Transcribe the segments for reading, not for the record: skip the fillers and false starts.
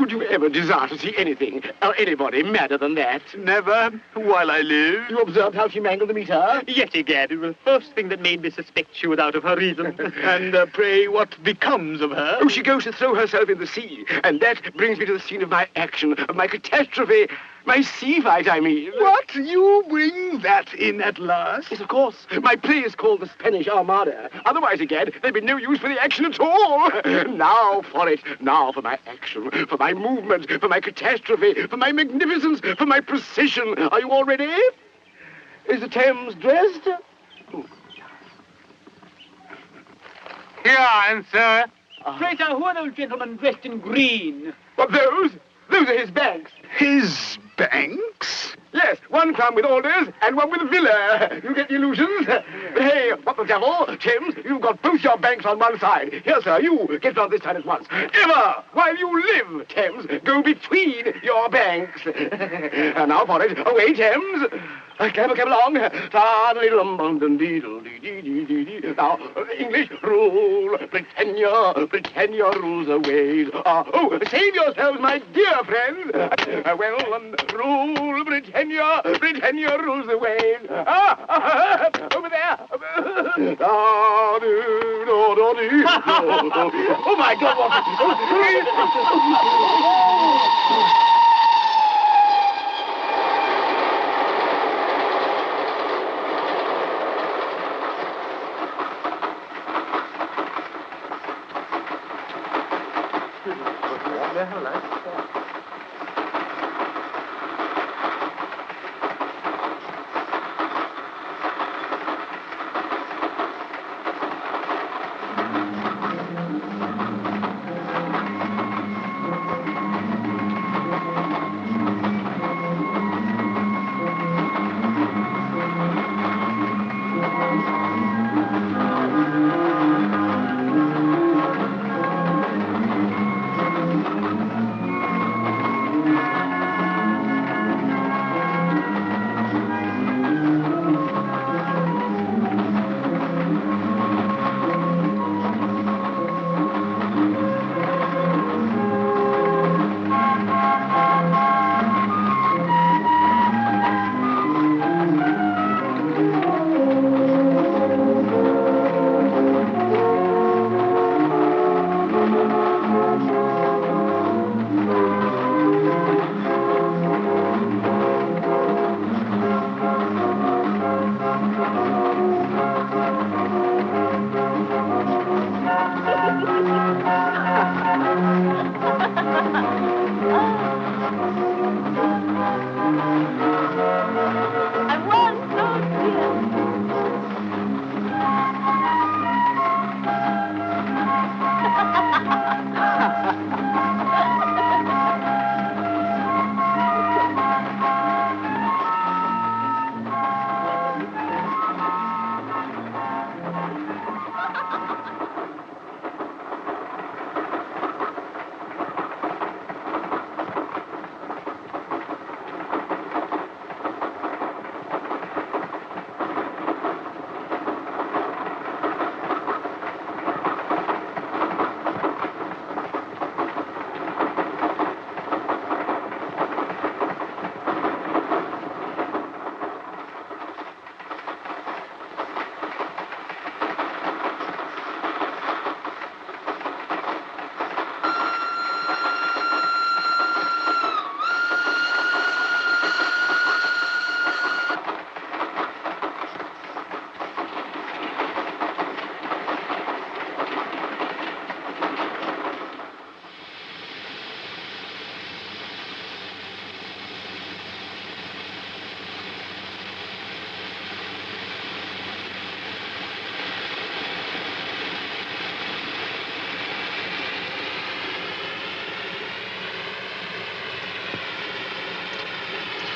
Could you ever desire to see anything or anybody madder than that? Never, while I live. You observed how she mangled the meter? Yes, egad, it was the first thing that made me suspect she was out of her reason. And pray, what becomes of her? Oh, she goes to throw herself in the sea. And that brings me to the scene of my action, of my catastrophe. My sea fight, I mean. What? You bring that in at last? Yes, of course. My play is called The Spanish Armada. Otherwise, again, there'd be no use for the action at all. Now for it. Now for my action, for my movement, for my catastrophe, for my magnificence, for my precision. Are you all ready? Is the Thames dressed? Here I am, sir. Pray, sir, who are those gentlemen dressed in green? What, those? Those are his banks. His banks? Yes, one crown with orders and one with a villa. You get the illusions? But hey, what the devil? Thames, you've got both your banks on one side. Here, sir, you get round this side at once. Ever, while you live, Thames, go between your banks. And now for it. Away, Thames. Come along. Now, English rule. Britannia rules the ways. Oh, save yourselves, my dear friends. Rule Britannia rules the ways. Over there. Oh, my God, what?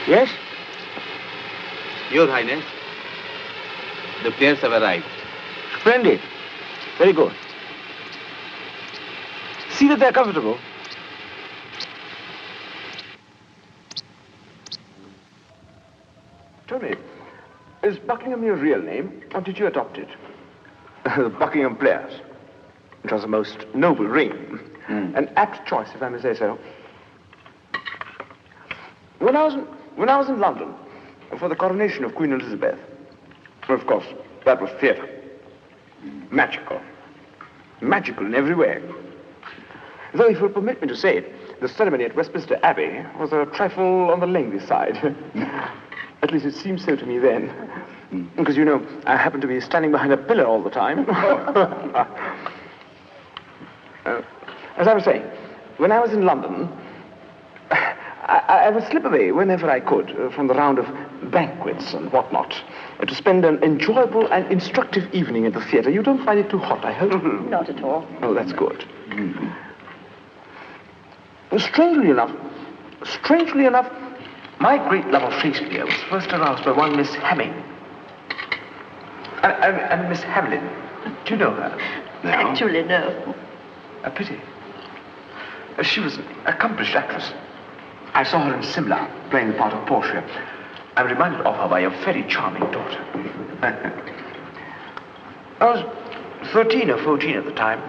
Yes? Your Highness, the players have arrived. Splendid. Very good. See that they're comfortable. Tell me, is Buckingham your real name, or did you adopt it? The Buckingham Players. It was a most noble ring. An apt choice, if I may say so. when I was in London for the coronation of Queen Elizabeth, of course, that was theatre. Magical. Magical in every way. Though, if you'll permit me to say it, the ceremony at Westminster Abbey was a trifle on the lengthy side. At least it seemed so to me then. Because, you know, I happened to be standing behind a pillar all the time. As I was saying, when I was in London, I would slip away whenever I could from the round of banquets and whatnot to spend an enjoyable and instructive evening at the theatre. You don't find it too hot, I hope? Not at all. Oh, that's good. Strangely enough, my great love of Shakespeare was first aroused by one Miss Hamming. And Miss Hamlin. Do you know her? No. Actually, no. A pity. She was an accomplished actress. I saw her in Simla, playing the part of Portia. I'm reminded of her by a very charming daughter. I was 13 or 14 at the time,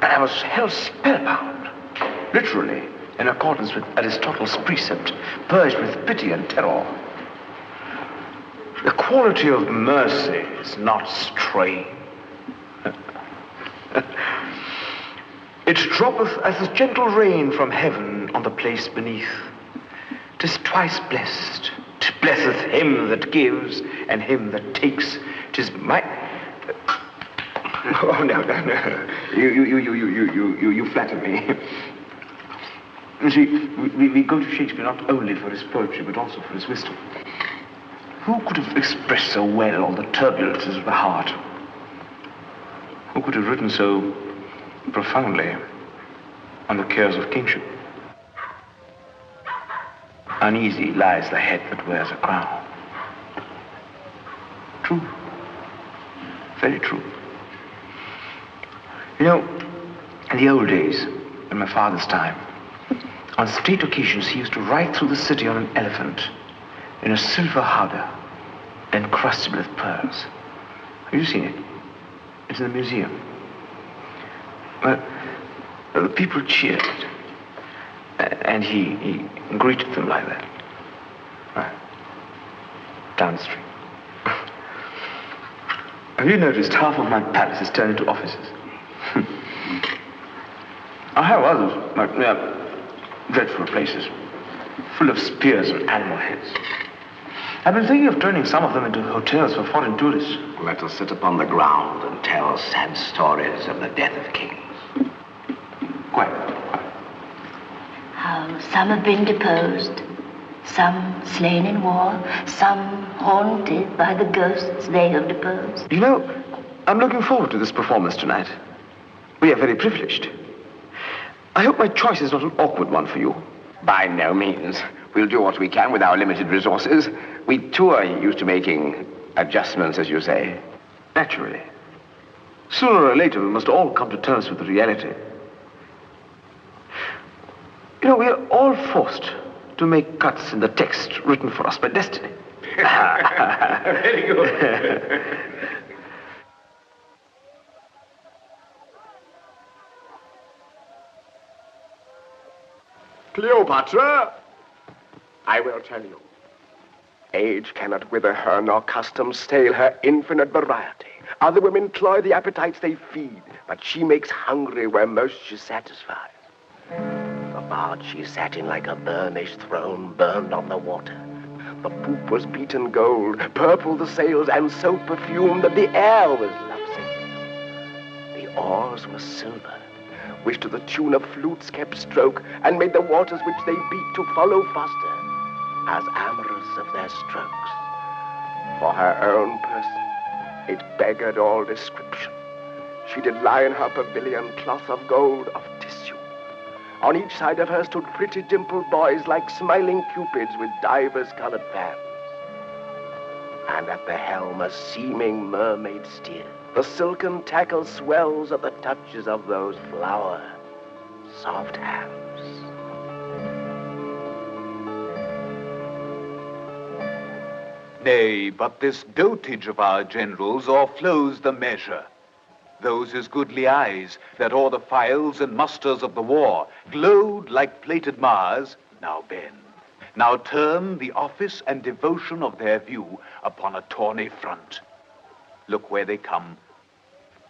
and I was held spellbound, literally, in accordance with Aristotle's precept, purged with pity and terror. The quality of mercy is not strain. It droppeth as a gentle rain from heaven on the place beneath. 'Tis twice blessed. 'Tis blesseth him that gives and him that takes. 'Tis my... Oh, no. You flatter me. You see, we go to Shakespeare not only for his poetry, but also for his wisdom. Who could have expressed so well all the turbulences of the heart? Who could have written so profoundly on the cares of kingship? Uneasy lies the head that wears a crown. True. Very true. You know, in the old days, in my father's time, on state occasions he used to ride through the city on an elephant in a silver howdah encrusted with pearls. Have you seen it? It's in the museum. Well, the people cheered, and he greeted them like that. Right. Down the street. Have you noticed half of my palace is turned into offices? I have others, but dreadful places, full of spears and animal heads. I've been thinking of turning some of them into hotels for foreign tourists. Let us sit upon the ground and tell sad stories of the death of kings. Quiet. How some have been deposed, some slain in war, some haunted by the ghosts they have deposed. You know, I'm looking forward to this performance tonight. We are very privileged. I hope my choice is not an awkward one for you. By no means. We'll do what we can with our limited resources. We, too, are used to making adjustments, as you say. Naturally. Sooner or later, we must all come to terms with the reality. You know, we are all forced to make cuts in the text written for us by destiny. Very good. Cleopatra! I will tell you. Age cannot wither her, nor custom stale her infinite variety. Other women cloy the appetites they feed, but she makes hungry where most she satisfies. The barge she sat in like a burnished throne burned on the water. The poop was beaten gold, purple the sails, and so perfumed that the air was lovesick. The oars were silver, which to the tune of flutes kept stroke, and made the waters which they beat to follow faster, as amorous of their strokes. For her own person, it beggared all description. She did lie in her pavilion, cloth of gold, of tissue. On each side of her stood pretty dimpled boys like smiling cupids with divers colored fans. And at the helm a seeming mermaid steered. The silken tackle swells at the touches of those flower, soft hands. Nay, but this dotage of our generals o'erflows the measure. Those his goodly eyes, that o'er the files and musters of the war glowed like plated Mars, now bend. Now turn the office and devotion of their view upon a tawny front. Look where they come.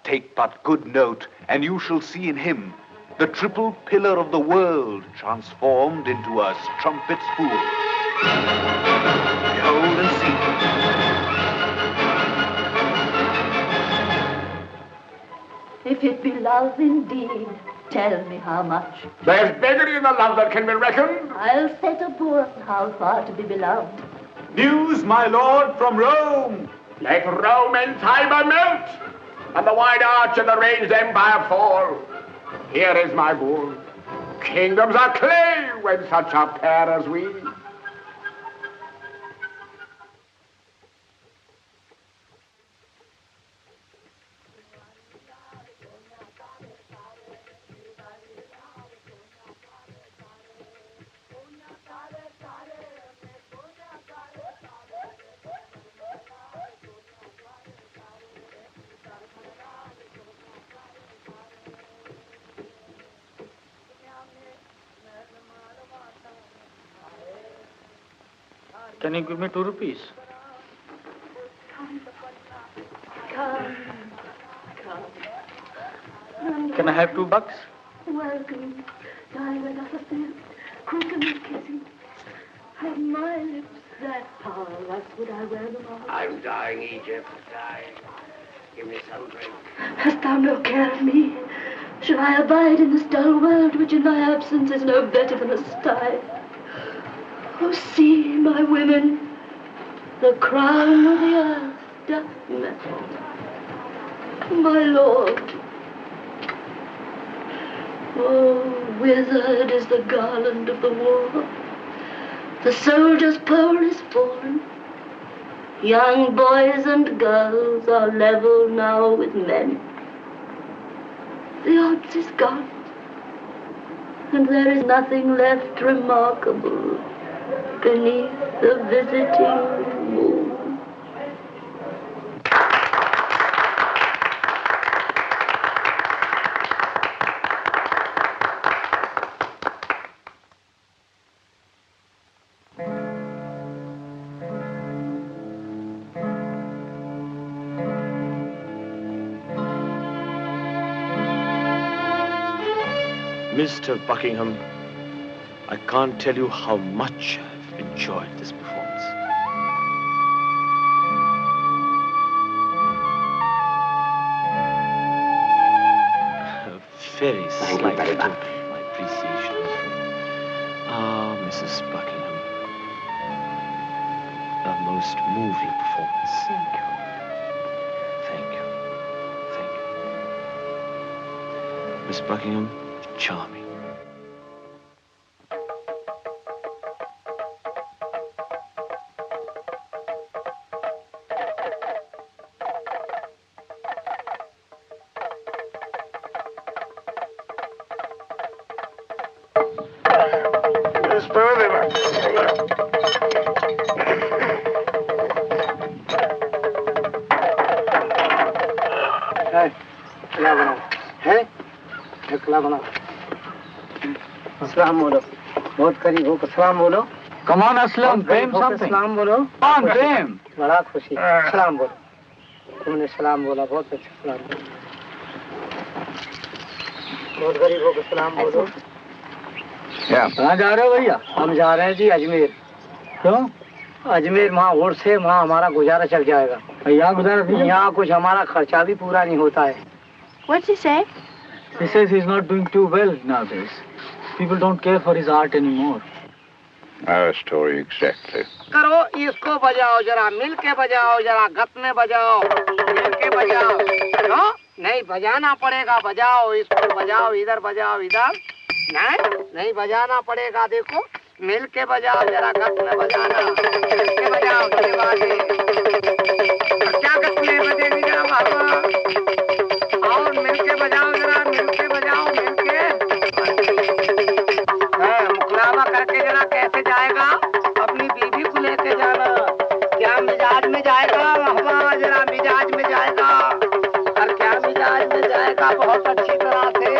Take but good note, and you shall see in him the triple pillar of the world transformed into a trumpet's fool. Behold and see. If it be love indeed, tell me how much. There's beggary in the love that can be reckoned. I'll set a board how far to be beloved. News, my lord, from Rome. Let Rome and Tiber melt, and the wide arch of the ranged empire fall. Here is my bull. Kingdoms are clay when such a pair as we. Can you give me 2 rupees? Come. Can I have $2? Welcome, diamond of the field, quicken and kissing. Have my lips that power, thus would I wear them all. I'm dying, Egypt, dying. Give me some drink. Hast thou no care of me? Shall I abide in this dull world, which in my absence is no better than a sty? Oh, see, my women, the crown of the earth doth melt. My lord, oh, withered is the garland of the war. The soldier's pole is fallen. Young boys and girls are level now with men. The odds is gone, and there is nothing left remarkable beneath the visiting moon. Mr. Buckingham, I can't tell you how much I've enjoyed this performance. A very slight token of my appreciation. Ah, Mrs. Buckingham, a most moving performance. Thank you. Thank you. Thank you. Miss Buckingham, charming. Come on, Aslam, fame something. सलाम बोलो. Come on, fame. बड़ा खुशी. सलाम बोलो. तुमने सलाम बोला, बहुत अच्छा सलाम बोला. बहुत गरीबों को सलाम बोलो. कहाँ जा रहे हो भैया? हम जा रहे हैं जी अजमेर. क्यों? अजमेर वहाँ वोट से वहाँ हमारा गुजारा चल जाएगा. यहाँ गुजारा? यहाँ कुछ हमारा खर्चा भी पूरा नहीं होता है. What's he say? He says he's not doing too well nowadays. People don't care for his art anymore. Our story exactly. करो इसको बजाओ जरा, मिल के बजाओ जरा, गत में बजाओ, मिल के बजाओ. क्यों? नहीं बजाना पड़ेगा, बजाओ इसको, बजाओ इधर, बजाओ इधर. नहीं बजाना पड़ेगा. देखो मिल के बजाओ जरा, गत में बजाना, मिल के बजाओ. क्या गत में बजेगी जरा बाबा? और मिल के बजाओ जरा, मिल के बजाओ, मिल के. मुखलावा करके जरा कैसे जाएगा? अपनी बीवी को लेके जाना. क्या मिजाज में जाएगा? हवा जरा मिजाज में जाएगा. और क्या मिजाज में जाएगा? बहुत अच्छी तरह से.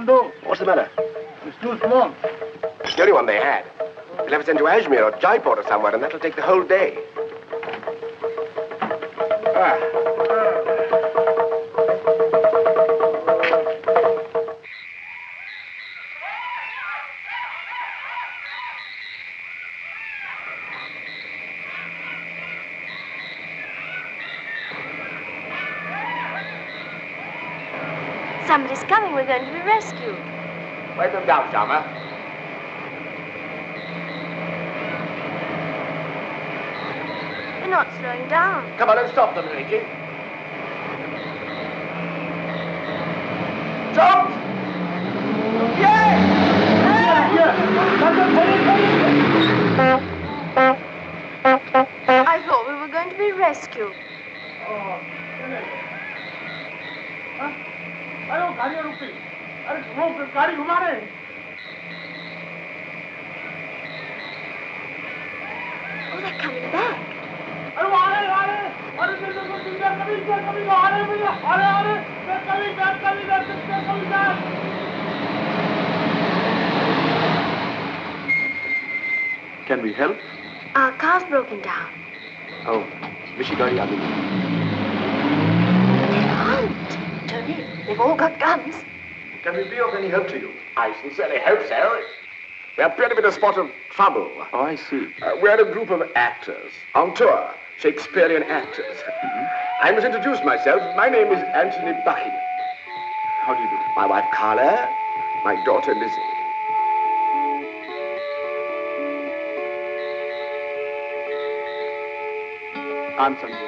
won't do. What's the matter? It's too small. It's the only one they had. We'll have to send to Ajmer or Jaipur or somewhere, and that'll take the whole day. Somebody's coming. We're going to be rescued. Wait them down, Sharma. They're not slowing down. Come on and stop them, Ricky. Stop! I thought we were going to be rescued. अरे वो गाड़ियाँ रुकी अरे वो गाड़ी घुमा रहे Oh, they're coming back. अरे वो आ रहे अरे कभी वो आ रहे भैया अरे कभी Can we help? Our car's broken down. Oh, Mishi Gari Abi. They're armed. Tony, they've all got guns. Can we be of any help to you? I sincerely hope so. We appear to be in a spot of trouble. Oh, I see. We're a group of actors on tour, Shakespearean actors. I must introduce myself. My name is Anthony Buckingham. How do you do? My wife Carla, my daughter Lizzie. I'm Sanju.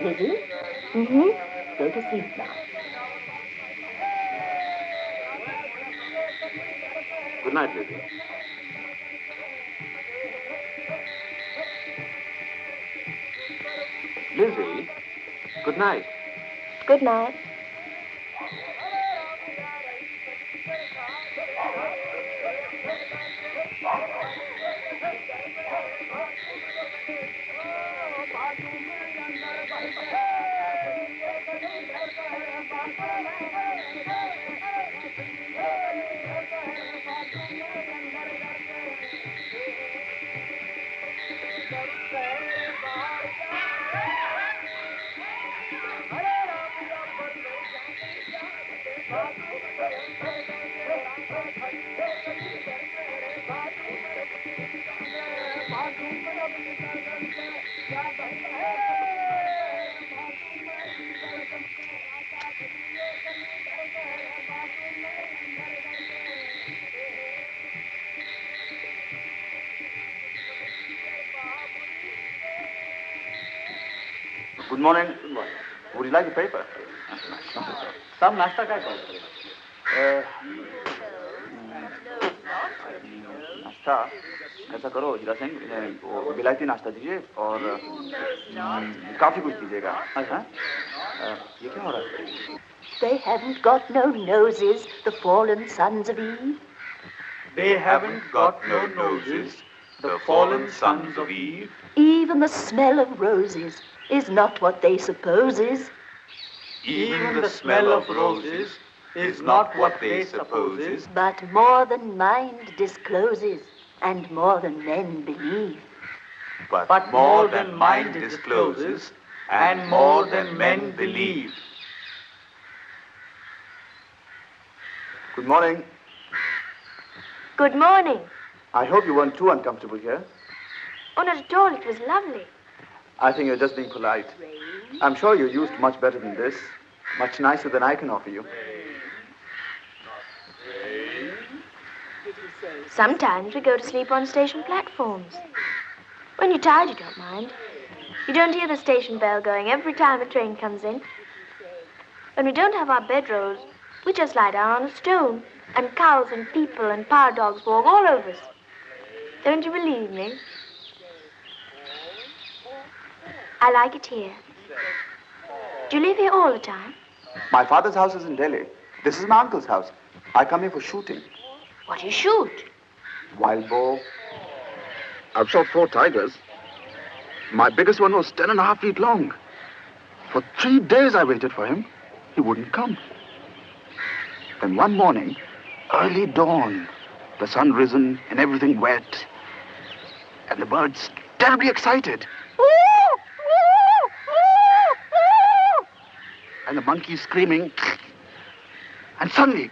Lizzie? Mm-hmm. Go to sleep now. Good night, Lizzie. Lizzie, good night. Good night. Good morning. Good morning. Would you like a paper? Some nasta क्या करो? नाश्ता ऐसा करो जीरा सिंह बिलायती नाश्ता दीजिए और काफी कुछ दीजिएगा। हाँ ये क्या हो रहा है? They haven't got no noses, the fallen sons of Eve. They haven't got no noses, the fallen sons of Eve. Eve Even the smell of roses is not what they suppose is. Even the smell of roses is not what they suppose is. But more than mind discloses, and more than men believe. But more than mind discloses, and more than men believe. Good morning. Good morning. I hope you weren't too uncomfortable here. Oh, not at all. It was lovely. I think you're just being polite. I'm sure you're used to much better than this. Much nicer than I can offer you. Sometimes we go to sleep on station platforms. When you're tired, you don't mind. You don't hear the station bell going every time a train comes in. When we don't have our bedrolls, we just lie down on a stone, and cows and people and power dogs walk all over us. Don't you believe me? I like it here. Do you live here all the time? My father's house is in Delhi. This is my uncle's house. I come here for shooting. What do you shoot? Wild boar. I've shot 4 tigers. My biggest one was 10.5 feet long. For 3 days I waited for him. He wouldn't come. Then one morning, early dawn, the sun risen and everything wet, and the birds terribly excited. And the monkeys screaming. And suddenly,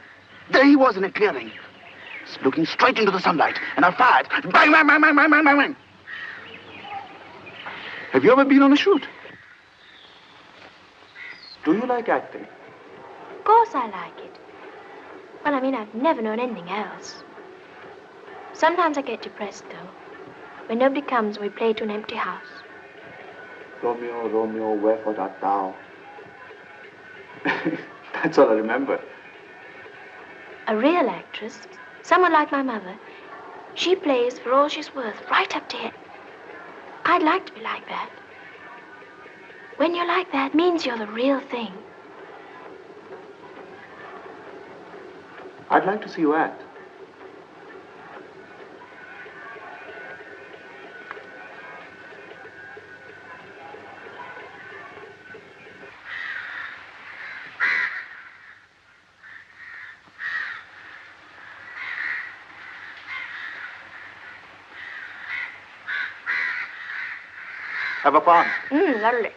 there he was in a clearing, looking straight into the sunlight, and I fired. Bang, bang, bang, bang, bang, bang, bang, bang. Have you ever been on a shoot? Do you like acting? Of course I like it. Well, I mean, I've never known anything else. Sometimes I get depressed, though. When nobody comes, we play to an empty house. Romeo, Romeo, wherefore art thou? That's all I remember. A real actress, someone like my mother, she plays for all she's worth, right up to here. I'd like to be like that. When you're like that, it means you're the real thing. I'd like to see you act. Have a pan. Lovely.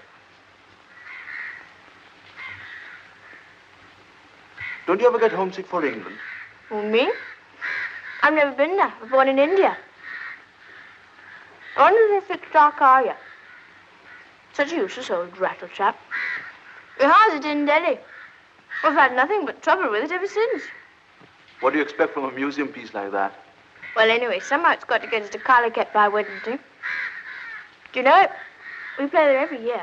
Don't you ever get homesick for England? Who, me? I've never been there. I was born in India. I wonder if they fixed our car yet. Such a useless old rattle chap. He has it in Delhi. We've had nothing but trouble with it ever since. What do you expect from a museum piece like that? Well, anyway, somehow it's got to get us to Carla kept by Wednesday. Do you know it? We play there every year.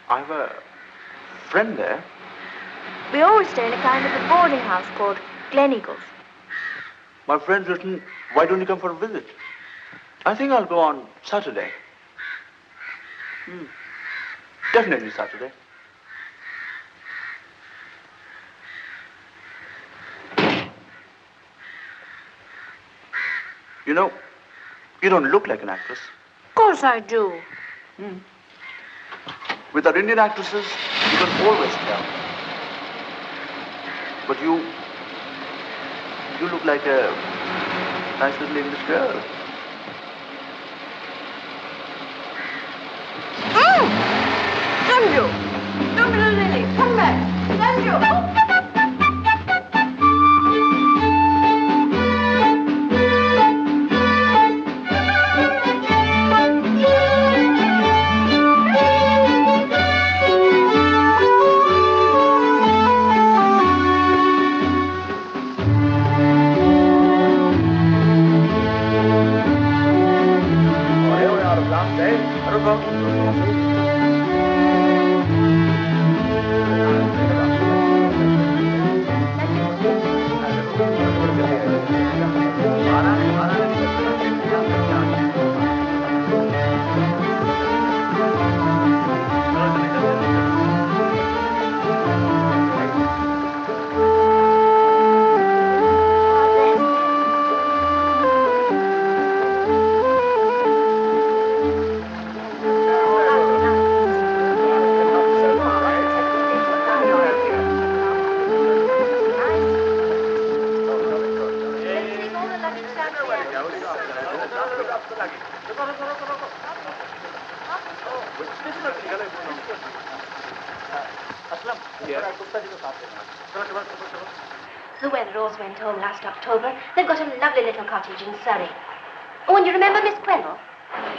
I have a friend there. We always stay in a kind of a boarding house called Gleneagles. My friend's written, why don't you come for a visit? I think I'll go on Saturday. Definitely Saturday. You know, you don't look like an actress. Of course I do. With our Indian actresses, you can always tell. But you look like a nice little English girl. Sanju! Don't be a lily. Come back. Sanju! The Weatheralls went home last October. They've got a lovely little cottage in Surrey. Oh, and you remember Miss Kendal?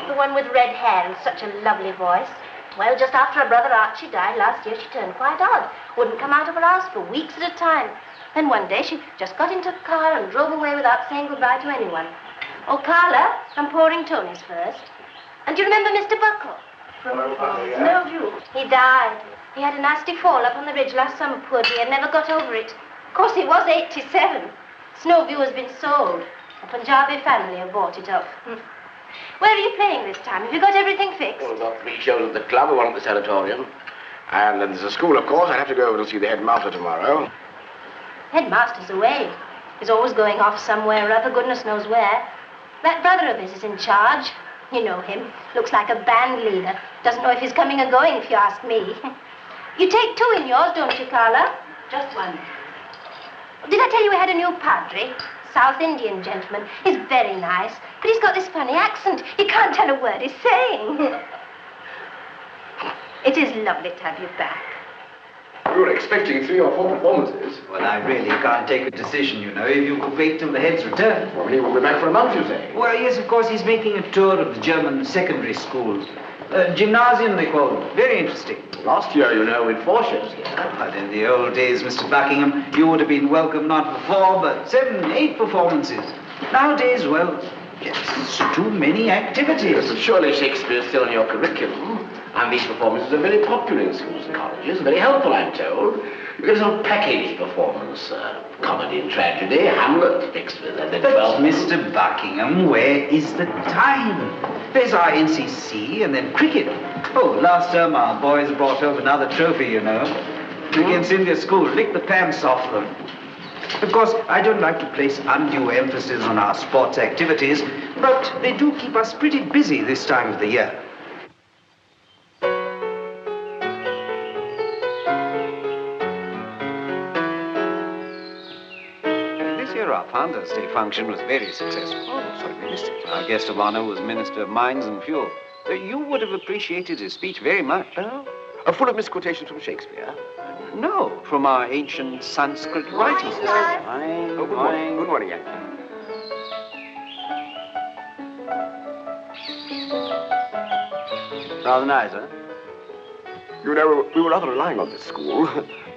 The one with red hair and such a lovely voice. Well, just after her brother Archie died last year, she turned quite odd. Wouldn't come out of her house for weeks at a time. Then one day she just got into a car and drove away without saying goodbye to anyone. Oh, Carla, I'm pouring Tony's first. And do you remember Mr. Buckle? Snowview. He died. He had a nasty fall up on the ridge last summer, poor dear, never got over it. Of course, he was 87. Snowview has been sold. A Punjabi family have bought it up. Where are you playing this time? Have you got everything fixed? Well, we've got 3 shows at the club, 1 at the sanatorium. And then there's a school, of course. I'd have to go over to see the headmaster tomorrow. Headmaster's away. He's always going off somewhere or other, goodness knows where. That brother of his is in charge. You know him. Looks like a band leader. Doesn't know if he's coming or going, if you ask me. You take 2 in yours, don't you, Carla? Just 1. Did I tell you we had a new padre? South Indian gentleman. He's very nice, but he's got this funny accent. You can't tell a word he's saying. It is lovely to have you back. We were expecting 3 or 4 performances. Well, I really can't take a decision, you know, if you could wait till the head's return. Well, he will be back for a month, you say? Well, yes, of course, he's making a tour of the German secondary schools. Gymnasium, they call them. Very interesting. Last year, you know, with 4 shows here. But in the old days, Mr. Buckingham, you would have been welcome not for 4, but 7, 8 performances. Nowadays, well, just too many activities. Yes, but surely Shakespeare's still on your curriculum. And these performances are very popular in schools and colleges. Very helpful, I'm told. You get a sort of packaged performance. Comedy and tragedy, Hamlet, Shakespeare, and then But 12. Mr. Buckingham, where is the time? There's our NCC and then cricket. Oh, last term our boys brought home another trophy, you know. Against India School, licked the pants off them. Of course, I don't like to place undue emphasis on our sports activities, but they do keep us pretty busy this time of the year. Our Founders' Day function was very successful. Oh, sorry, we missed it. Our guest of honor was Minister of Mines and Fuel. You would have appreciated his speech very much. Oh? Full of misquotations from Shakespeare? No, from our ancient Sanskrit writings. Good morning. Good morning, Anne. Rather nice, huh? You know, we were rather relying on this school.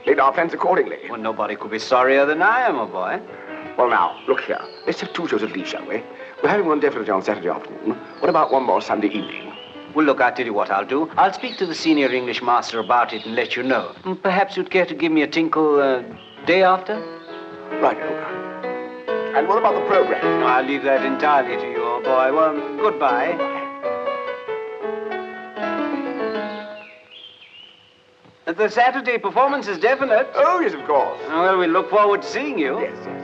Laid our plans accordingly. Well, nobody could be sorrier than I am, my boy. Well, now, look here. Let's have 2 shows at least, shall we? We're having one definitely on Saturday afternoon. What about one more Sunday evening? Well, look, I'll tell you what I'll do. I'll speak to the senior English master about it and let you know. Perhaps you'd care to give me a tinkle day after? Right. And what about the program? I'll leave that entirely to you, old boy. Well, goodbye. The Saturday performance is definite. Oh, yes, of course. Well, we look forward to seeing you. Yes, yes.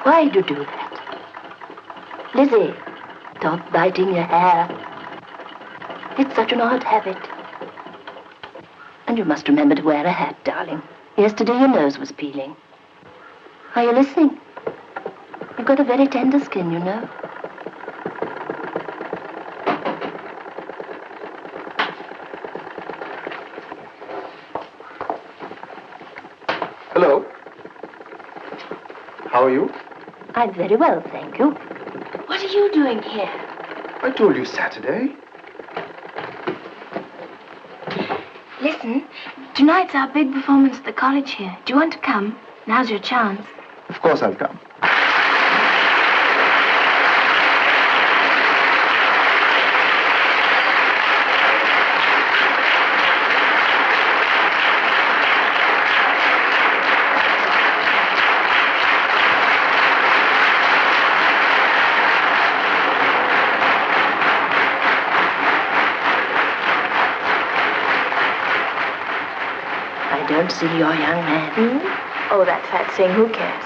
Why'd you do that? Lizzie, stop biting your hair. It's such an odd habit. And you must remember to wear a hat, darling. Yesterday your nose was peeling. Are you listening? You've got a very tender skin, you know. Hello. How are you? I'm very well, thank you. What are you doing here? I told you Saturday. Listen, tonight's our big performance at the college here. Do you want to come? Now's your chance. Of course I'll come. going to see your young man. Oh, that fat thing, who cares?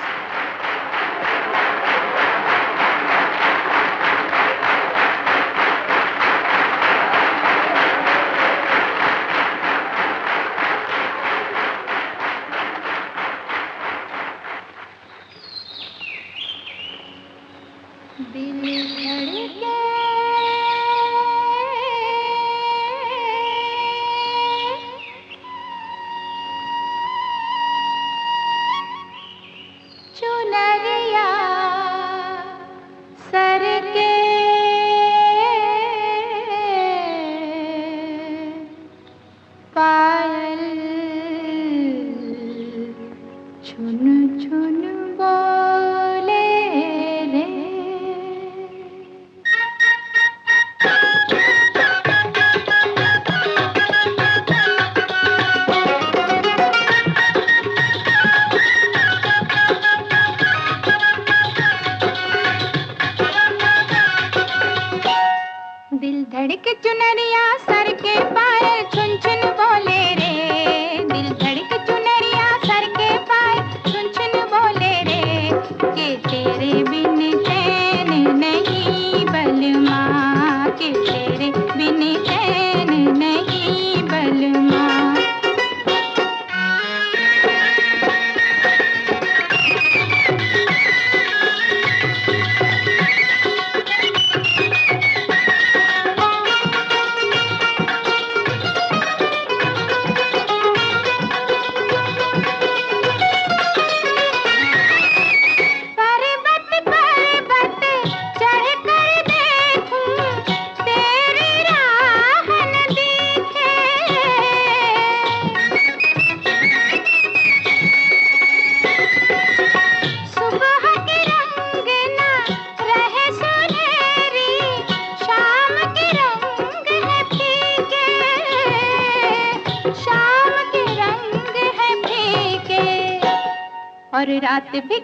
और रात भी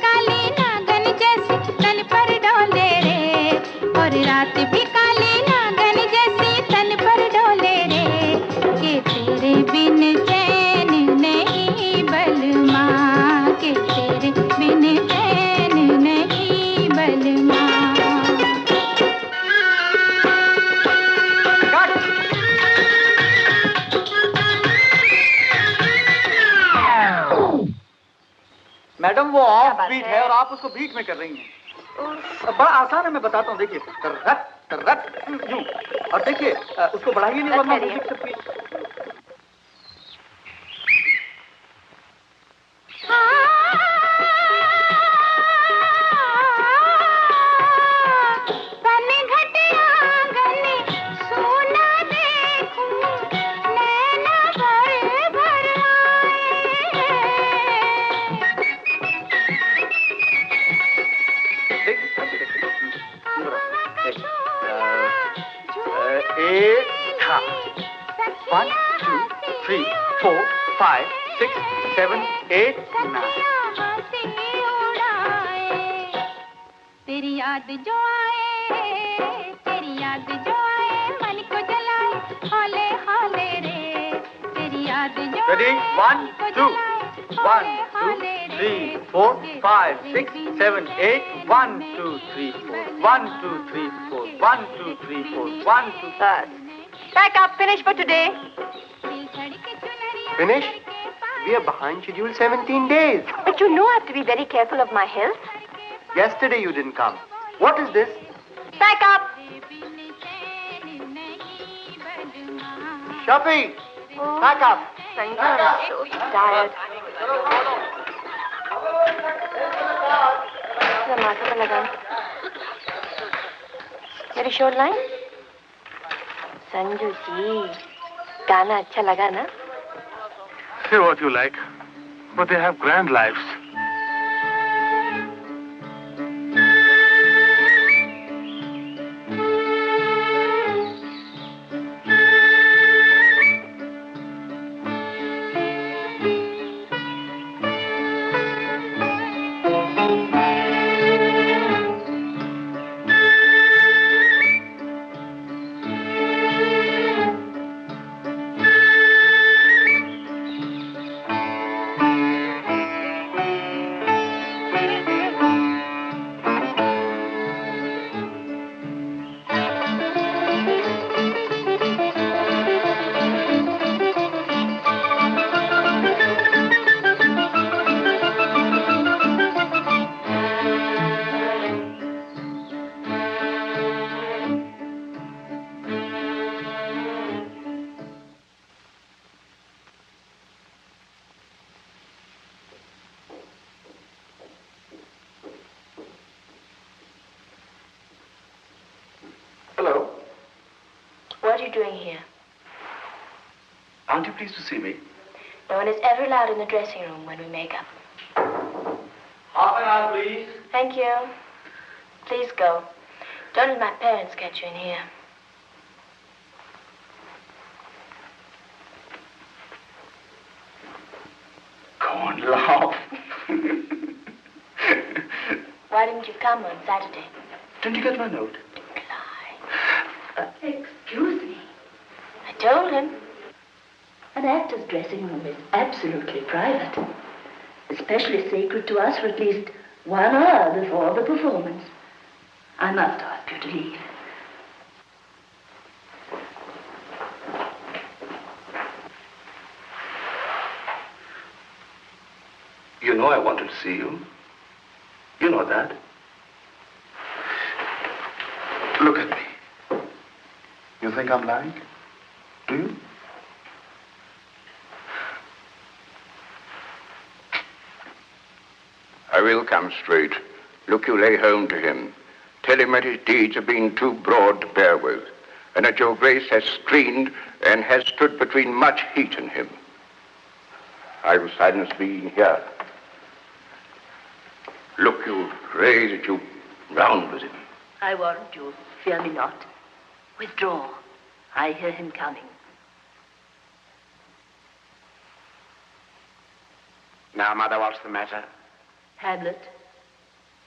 काली नागन जैसी तन पर डोले रे, और रात भी काली नागन जैसी तन पर डोले रे, के तेरे बिन चैन नहीं बलमा, के तेरे बिन चैन नहीं बलमा। मैडम वो ऑफ बीट है और आप उसको बीट में कर रही हैं। बड़ा आसान है, मैं बताता हूँ। देखिए टर्रट टर्रट यूं, और देखिए उसको बढ़ाइए नहीं वरना म्यूजिक से पीट। One, two, three, four, five, six, seven, eight, nine. तेरी याद जो आए, तेरी याद जो आए, मन को जलाए, हौले हौले रे, तेरी याद जो आए। Ready? 1, 2, 1, 2, 3, 4, 5, 6, 7, 8. 1, 2, 3, 4. 1, 2, 3, 4. 1, 2, 3, 4. 1, 2. Pack up, finish for today. Finish? We are behind schedule 17 days. But you know I have to be very careful of my health. Yesterday you didn't come. What is this? Pack up. Shafi, pack up. Sanju, I'm so tired. माथा पर लगा। मेरी shore line? Sanju जी, गाना अच्छा लगा ना? Say what you like, but they have grand lives. What are you doing here? Aren't you pleased to see me? No one is ever allowed in the dressing room when we make up. Half an hour, please. Thank you. Please go. Don't let my parents get you in here. Go on, laugh. Why didn't you come on Saturday? Didn't you get my note? Excuse me. I told him. An actor's dressing room is absolutely private. Especially sacred to us for at least 1 hour before the performance. I must ask you to leave. You know I wanted to see you. You know that. Look at me. You think I'm lying? Do you? I will come straight. Look, you lay home to him. Tell him that his deeds have been too broad to bear with, and that your grace has screened and has stood between much heat and him. I will silence thee here. Look, you pray that you round with him. I warrant you, fear me not. Withdraw. I hear him coming. Now, Mother, what's the matter? Hamlet,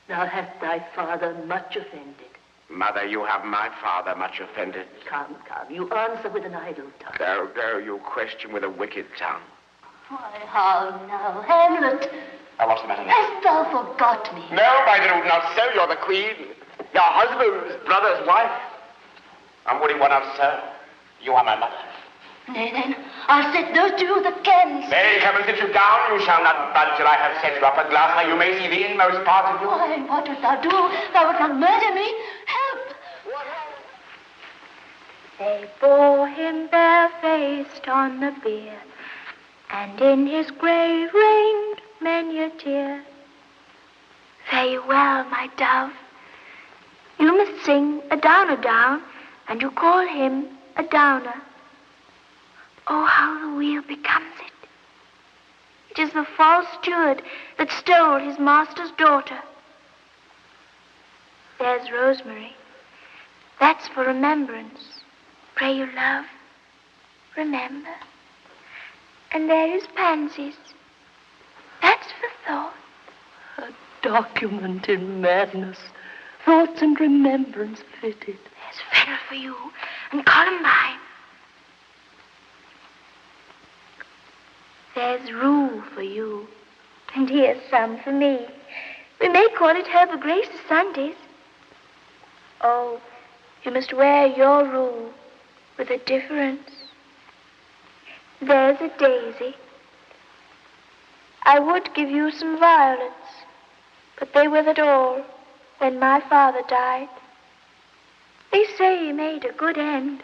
thou hast thy father much offended. Mother, you have my father much offended. Come, you answer with an idle tongue. Go, you question with a wicked tongue. Why, how now, Hamlet? Now, what's the matter now? Hast thou forgot me? No, my dear, not so. You're the queen. Your husband's brother's wife. And would he want us so? You are my mother. Nay, then, I'll set those to you that can. Nay, come and sit you down. You shall not budge till I have set you up a glass where you may see the inmost part of you. Why, what wilt thou do? Thou wilt not murder me. Help! They bore him barefaced on the bier, and in his grave rained many a tear. Fare you well, my dove. You must sing a downer down, and you call him a downer. Oh, how the wheel becomes it. It is the false steward that stole his master's daughter. There's rosemary. That's for remembrance. Pray you, love, remember. And there is pansies. That's for thought. A document in madness. Thoughts and remembrance fitted. There's fennel for you and columbine. There's rue for you, and here's some for me. We may call it Her Grace's Sundays. Oh, you must wear your rue with a difference. There's a daisy. I would give you some violets, but they withered all when my father died. They say he made a good end,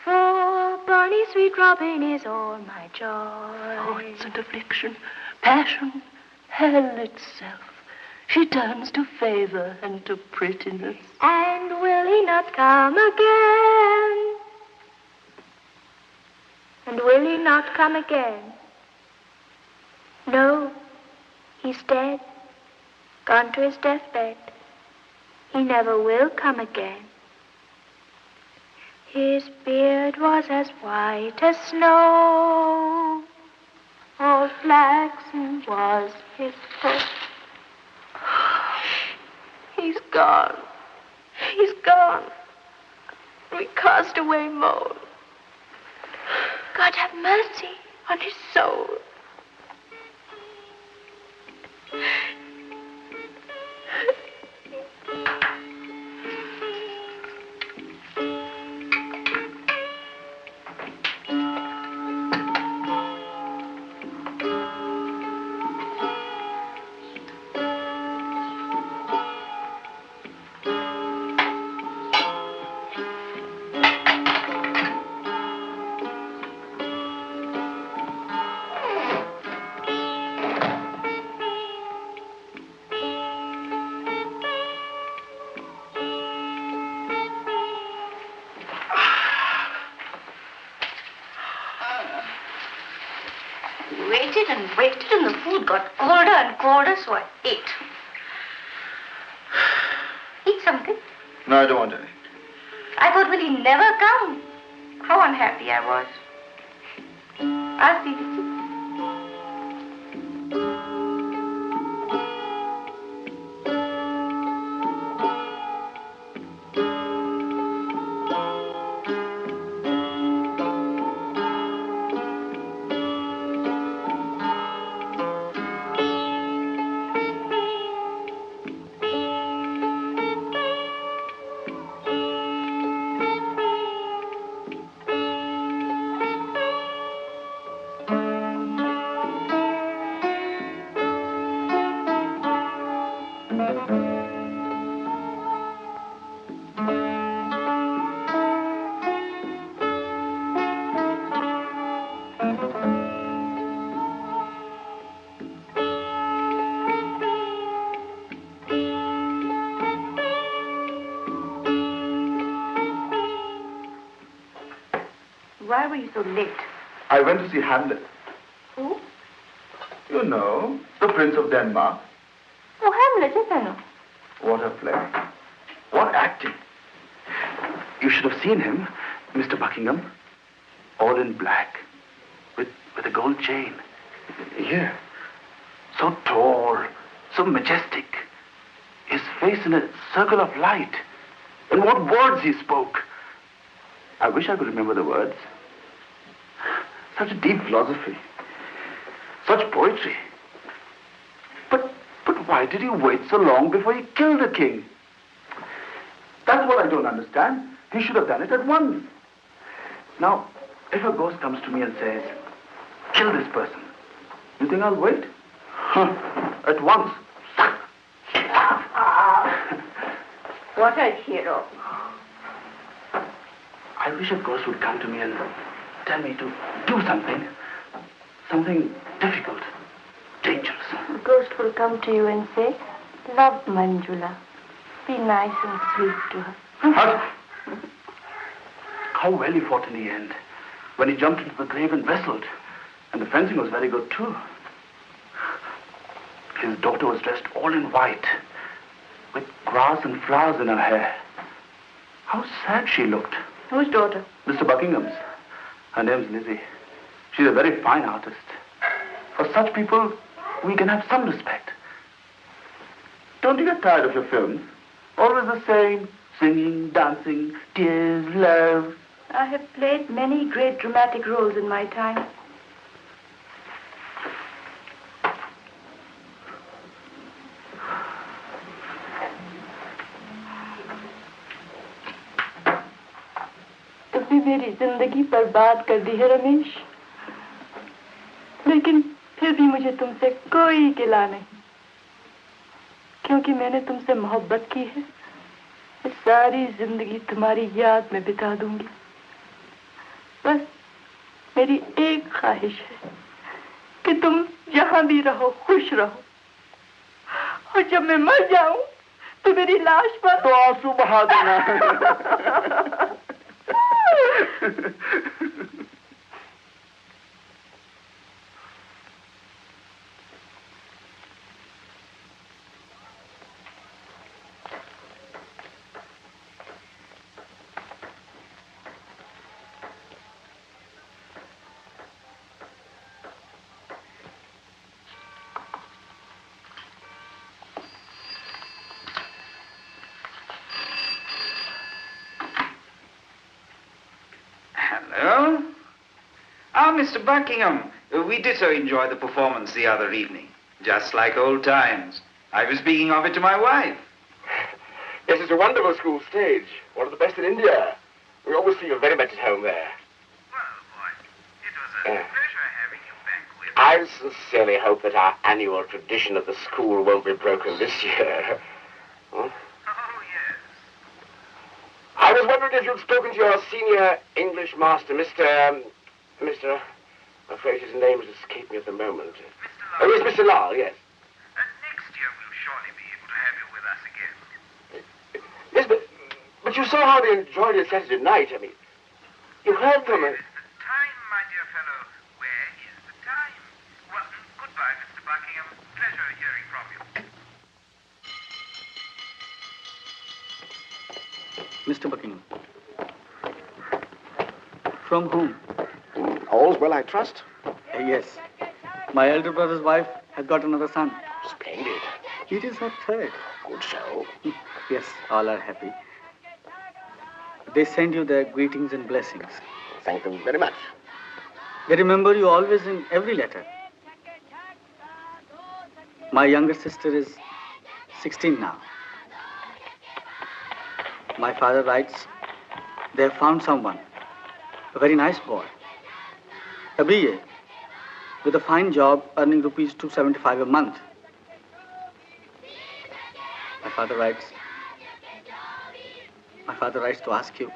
for bonny sweet Robin is all my joy. Thoughts and affliction, passion, hell itself. She turns to favor and to prettiness. And will he not come again? And will he not come again? No, he's dead, gone to his deathbed. He never will come again. His beard was as white as snow, all flaxen was his coat. He's gone. He's gone. We cast away moan. God have mercy on his soul. and waited and the food got colder and colder, so I ate. Eat something. No, I don't want any. I thought, will he never come? How unhappy I was. I'll see you. Why were you so late? I went to see Hamlet. Who? You know, the Prince of Denmark. Oh, Hamlet, yes, I know. What a play. What acting. You should have seen him, Mr. Buckingham. All in black. With a gold chain. Here. So tall. So majestic. His face in a circle of light. And what words he spoke. I wish I could remember the words. Such a deep philosophy. Such poetry. But why did he wait so long before he killed the king? That's what I don't understand. He should have done it at once. Now, if a ghost comes to me and says, kill this person, you think I'll wait? At once. What a hero. I wish a ghost would come to me and tell me to do something. Something difficult, dangerous. The ghost will come to you and say, love Manjula. Be nice and sweet to her. How well he fought in the end. When he jumped into the grave and wrestled. And the fencing was very good too. His daughter was dressed all in white. With grass and flowers in her hair. How sad she looked. Whose daughter? Mr. Buckingham's. Her name's Lizzie. She's a very fine artist. For such people, we can have some respect. Don't you get tired of your films? Always the same. Singing, dancing, tears, love. I have played many great dramatic roles in my time. तुमने मेरी जिंदगी बर्बाद कर दी है रमेश, लेकिन फिर भी मुझे तुमसे कोई गिला नहीं, क्योंकि मैंने तुमसे मोहब्बत की है। मैं सारी जिंदगी तुम्हारी याद में बिता दूंगी। बस मेरी एक ख्वाहिश है कि तुम जहां भी रहो खुश रहो, और जब मैं मर जाऊं तो मेरी लाश पर तो आंसू बहा देना। Hello? Ah, Mr. Buckingham. We did so enjoy the performance the other evening. Just like old times. I was speaking of it to my wife. Yes, it's a wonderful school stage. One of the best in India. We always feel very much at home there. Well, boy, it was a pleasure having you back with us. I sincerely hope that our annual tradition of the school won't be broken this year. Huh? I was wondering if you'd spoken to your senior English master, Mr. I'm afraid his name has escaped me at the moment. Mr. Lal. Oh, yes, Mr. Lal, yes. Next year we'll surely be able to have you with us again. Yes, but you saw how they enjoyed it Saturday night. I mean, you heard from Where is the time, my dear fellow? Where is the time? Well, Mr. Buckingham. From whom? All's well, I trust? Yes. My elder brother's wife has got another son. Splendid. It is her third. Good show. Yes, all are happy. They send you their greetings and blessings. Thank them very much. They remember you always in every letter. My younger sister is 16 now. My father writes, they have found someone, a very nice boy, a BA, with a fine job earning rupees 275 a month. My father writes to ask you.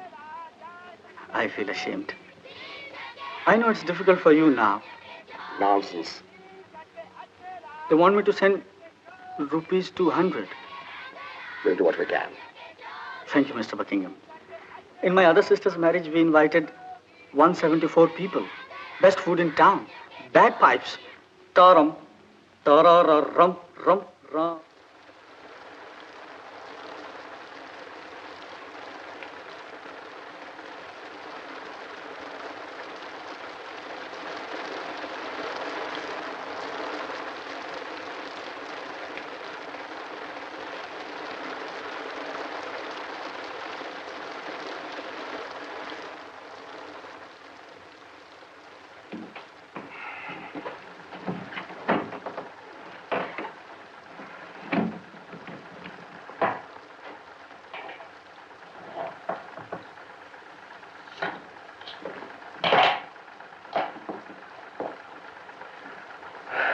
I feel ashamed. I know it's difficult for you now. Nonsense. They want me to send rupees 200. We'll do what we can. Thank you, Mr. Buckingham. In my other sister's marriage, we invited 174 people. Best food in town. Bagpipes. Taram, tarararam, ram, ram.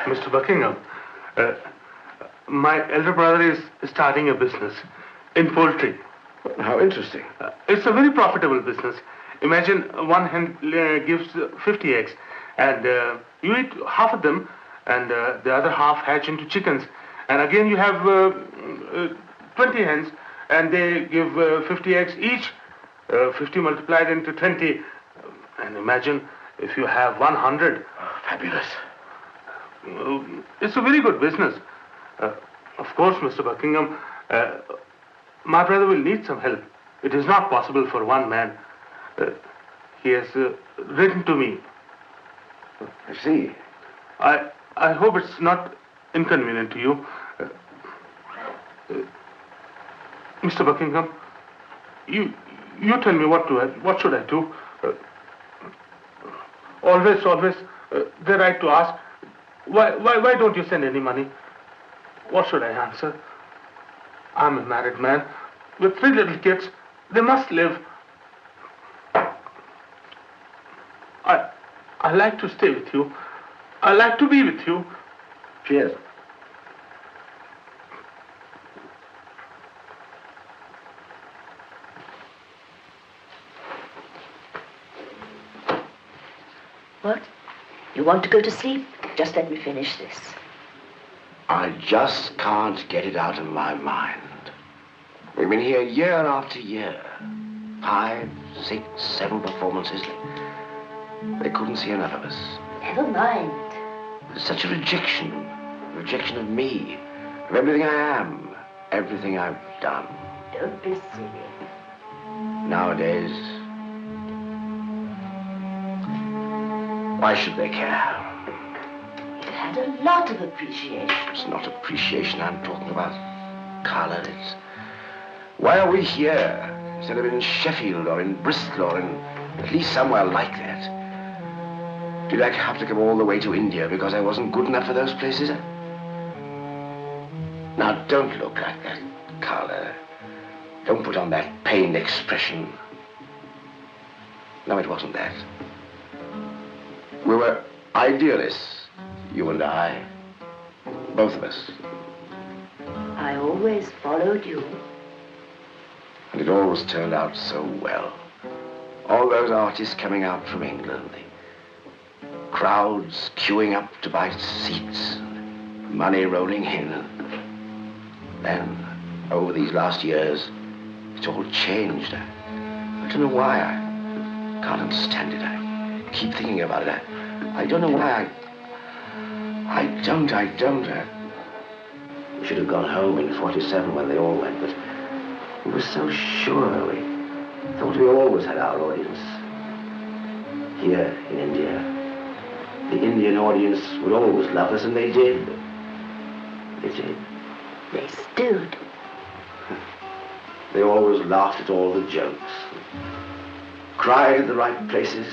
Mr. Buckingham, my elder brother is starting a business in poultry. How interesting. It's a very profitable business. Imagine one hen gives 50 eggs, and you eat half of them, and the other half hatch into chickens. And again, you have 20 hens, and they give 50 eggs each, 50 multiplied into 20. And imagine if you have 100. Fabulous. It's a very good business. Of course, Mr. Buckingham, my brother will need some help. It is not possible for one man. He has written to me. I see. I hope it's not inconvenient to you. Mr. Buckingham, you tell me what should I do? Always, they write to ask, why don't you send any money? What should I answer? I'm a married man with 3 little kids. They must live. I like to stay with you. I like to be with you. Cheers. What? You want to go to sleep? Just let me finish this. I just can't get it out of my mind. We've been here year after year. 5, 6, 7 performances. They couldn't see enough of us. Never mind. There's such a rejection. Rejection of me, of everything I am, everything I've done. Don't be silly. Nowadays, why should they care? You've had a lot of appreciation. It's not appreciation I'm talking about, Carla. It's why are we here instead of in Sheffield or in Bristol or in at least somewhere like that? Did I have to come all the way to India because I wasn't good enough for those places? Now, don't look like that, Carla. Don't put on that pained expression. No, it wasn't that. We were idealists, you and I. Both of us. I always followed you. And it always turned out so well. All those artists coming out from England, the crowds queuing up to buy seats, money rolling in. Then, over these last years, it's all changed. I don't know why. I can't understand it. I keep thinking about it. I don't know why. I don't. We should have gone home in 47 when they all went, but we were so sure. Thought we always had our audience. Here in India. The Indian audience would always love us, and they did. They did. They still do. They always laughed at all the jokes. Cried at the right places.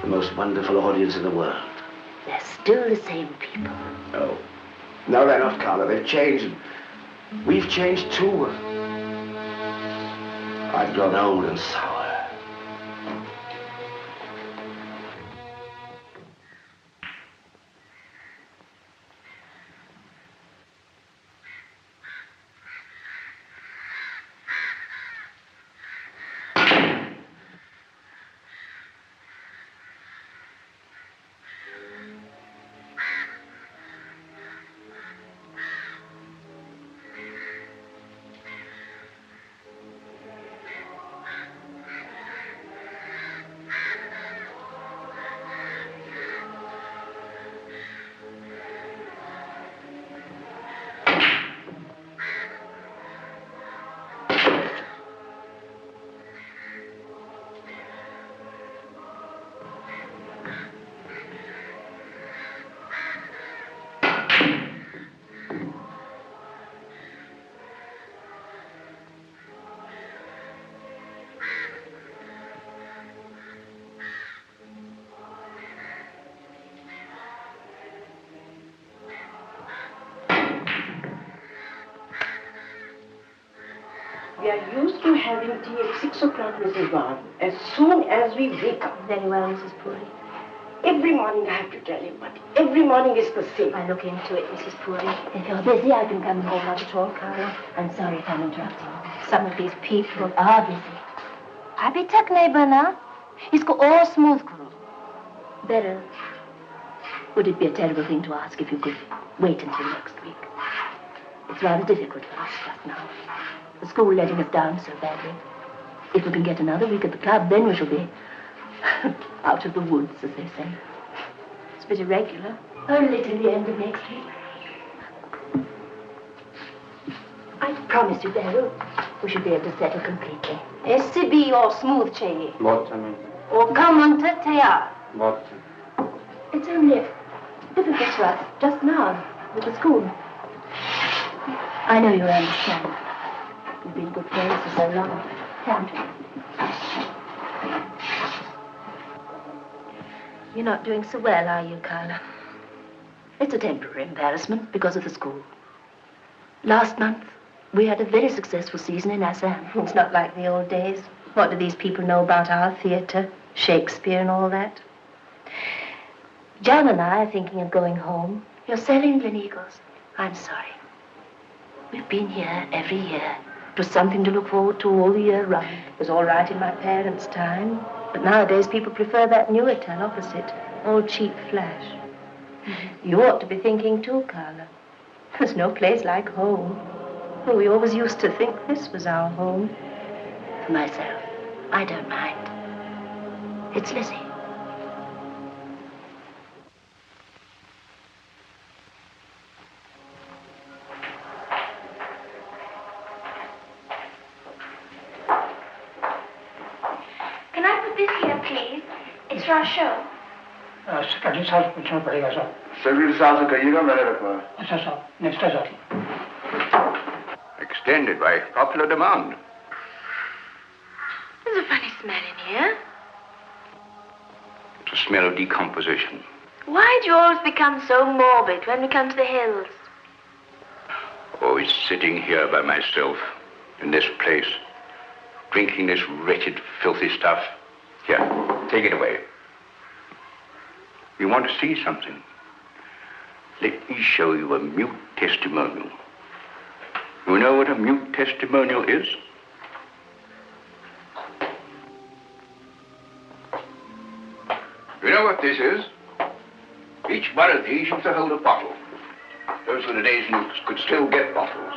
The most wonderful audience in the world. They're still the same people. No. No, they're not, Carla. They've changed. We've changed too. I've grown old and sour. We are used to having tea at 6 o'clock, Mrs. Bond, as soon as we wake up. Very well, Mrs. Puri. Every morning I have to tell you, but every morning is the same. I look into it, Mrs. Puri. If you're busy, I can come home. Not at all, Carla. I'm sorry if I'm interrupting you. Some of these people are busy. Abhi tak nahi bana. Isko aur smooth karo. Better. Would it be a terrible thing to ask if you could wait until next week? It's rather difficult for us just now. The school letting us down so badly. If we can get another week at the club, then we shall be out of the woods, as they say. It's a bit irregular. Only till the end of next week. I promise you, Beryl, we should be able to settle completely. SCB or smooth chahiye. Or come on to tayar. It's only difficult for us just now with the school. I know you'll understand. You've been good friends for so long, haven't you? You're not doing so well, are you, Carla? It's a temporary embarrassment because of the school. Last month, we had a very successful season in Assam. It's not like the old days. What do these people know about our theatre, Shakespeare and all that? John and I are thinking of going home. You're selling Gleneagles. I'm sorry. We've been here every year. It was something to look forward to all the year round. It was all right in my parents' time. But nowadays people prefer that new hotel opposite. All cheap flash. You ought to be thinking too, Carla. There's no place like home. Well, we always used to think this was our home. For myself, I don't mind. It's Lizzie. Can I put this here, please? It's for our show. Secretary साहब से पूछना पड़ेगा sir. Secretary साहब से कहिएगा मैंने रखवा है। अच्छा साहब, नेक्स्ट है sir. Extended by popular demand. There's a funny smell in here. It's a smell of decomposition. Why do you always become so morbid when we come to the hills? Always sitting here by myself in this place, drinking this wretched, filthy stuff. Here, take it away. You want to see something? Let me show you a mute testimonial. You know what a mute testimonial is? You know what this is? Each one of these used to hold a bottle. Those were the days when you could still get bottles.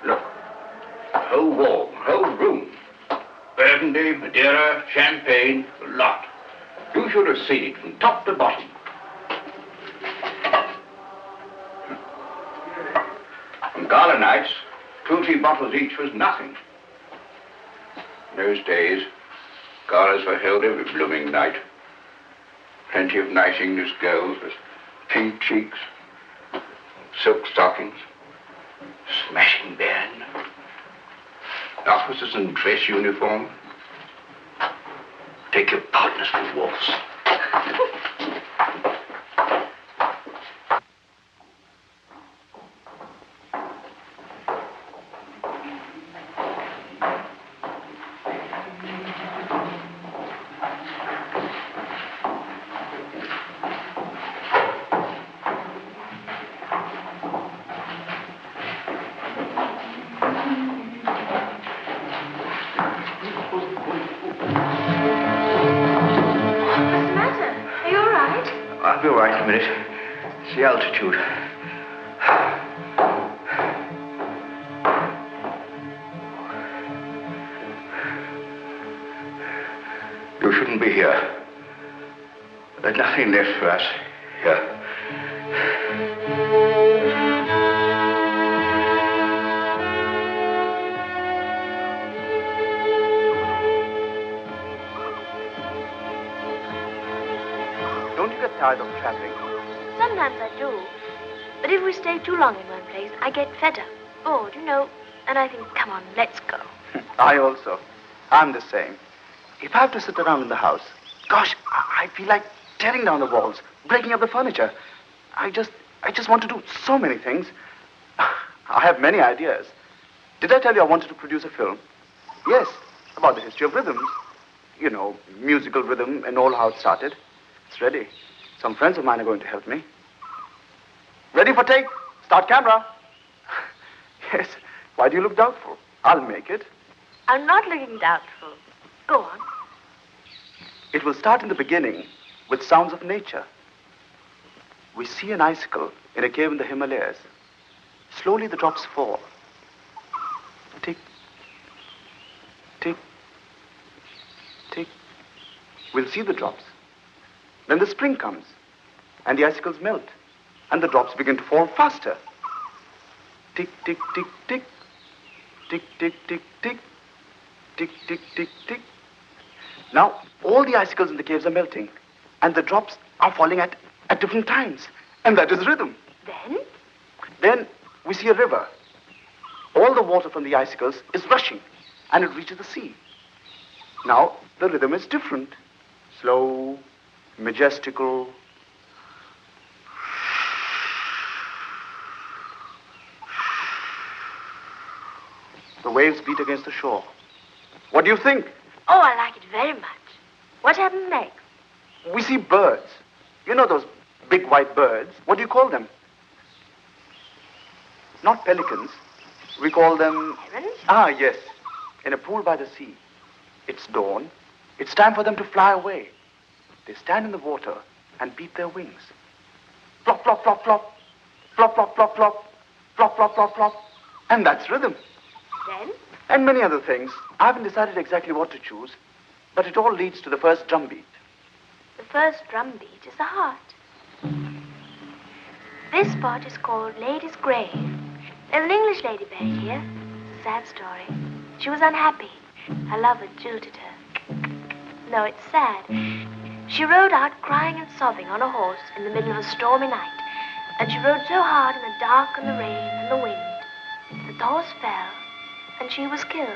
Look, the whole wall, the whole room. Burgundy, Madeira, champagne, a lot. You should have seen it from top to bottom. On gala nights, 2 or 3 bottles each was nothing. In those days, galas were held every blooming night. Plenty of nice English girls with pink cheeks, silk stockings, smashing band, officers in dress uniform. Take your partners for waltz. I'll be all right in a minute. It's the altitude. You shouldn't be here. There's nothing left for us here. Tired of traveling? Sometimes I do. But if we stay too long in one place, I get fed up, bored, and I think, come on, let's go. I also. I'm the same. If I have to sit around in the house, gosh, I feel like tearing down the walls, breaking up the furniture. I just want to do so many things. I have many ideas. Did I tell you I wanted to produce a film? Yes, about the history of rhythms. Musical rhythm and all how it started. It's ready. Some friends of mine are going to help me. Ready for take? Start camera. Yes. Why do you look doubtful? I'll make it. I'm not looking doubtful. Go on. It will start in the beginning with sounds of nature. We see an icicle in a cave in the Himalayas. Slowly the drops fall. Tick, tick, tick. We'll see the drops. Then the spring comes, and the icicles melt, and the drops begin to fall faster. Tick, tick, tick, tick. Tick, tick, tick, tick. Tick, tick, tick, tick. Now, all the icicles in the caves are melting, and the drops are falling at different times, and that is rhythm. Then we see a river. All the water from the icicles is rushing, and it reaches the sea. Now, the rhythm is different. Slow, majestical. The waves beat against the shore. What do you think? Oh, I like it very much. What happens next? We see birds. You know those big white birds? What do you call them? Not pelicans. We call them... Herons? Ah, yes. In a pool by the sea. It's dawn. It's time for them to fly away. They stand in the water and beat their wings. Flop, flop, flop, flop. Flop, flop, flop, flop. Flop, flop, flop, flop. And that's rhythm. Then? And many other things. I haven't decided exactly what to choose, but it all leads to the first drum beat. The first drum beat is the heart. This spot is called Lady's Grave. There's an English lady buried here. It's a sad story. She was unhappy. Her lover jilted her. No, it's sad. She rode out crying and sobbing on a horse in the middle of a stormy night. And she rode so hard in the dark and the rain and the wind that the horse fell and she was killed.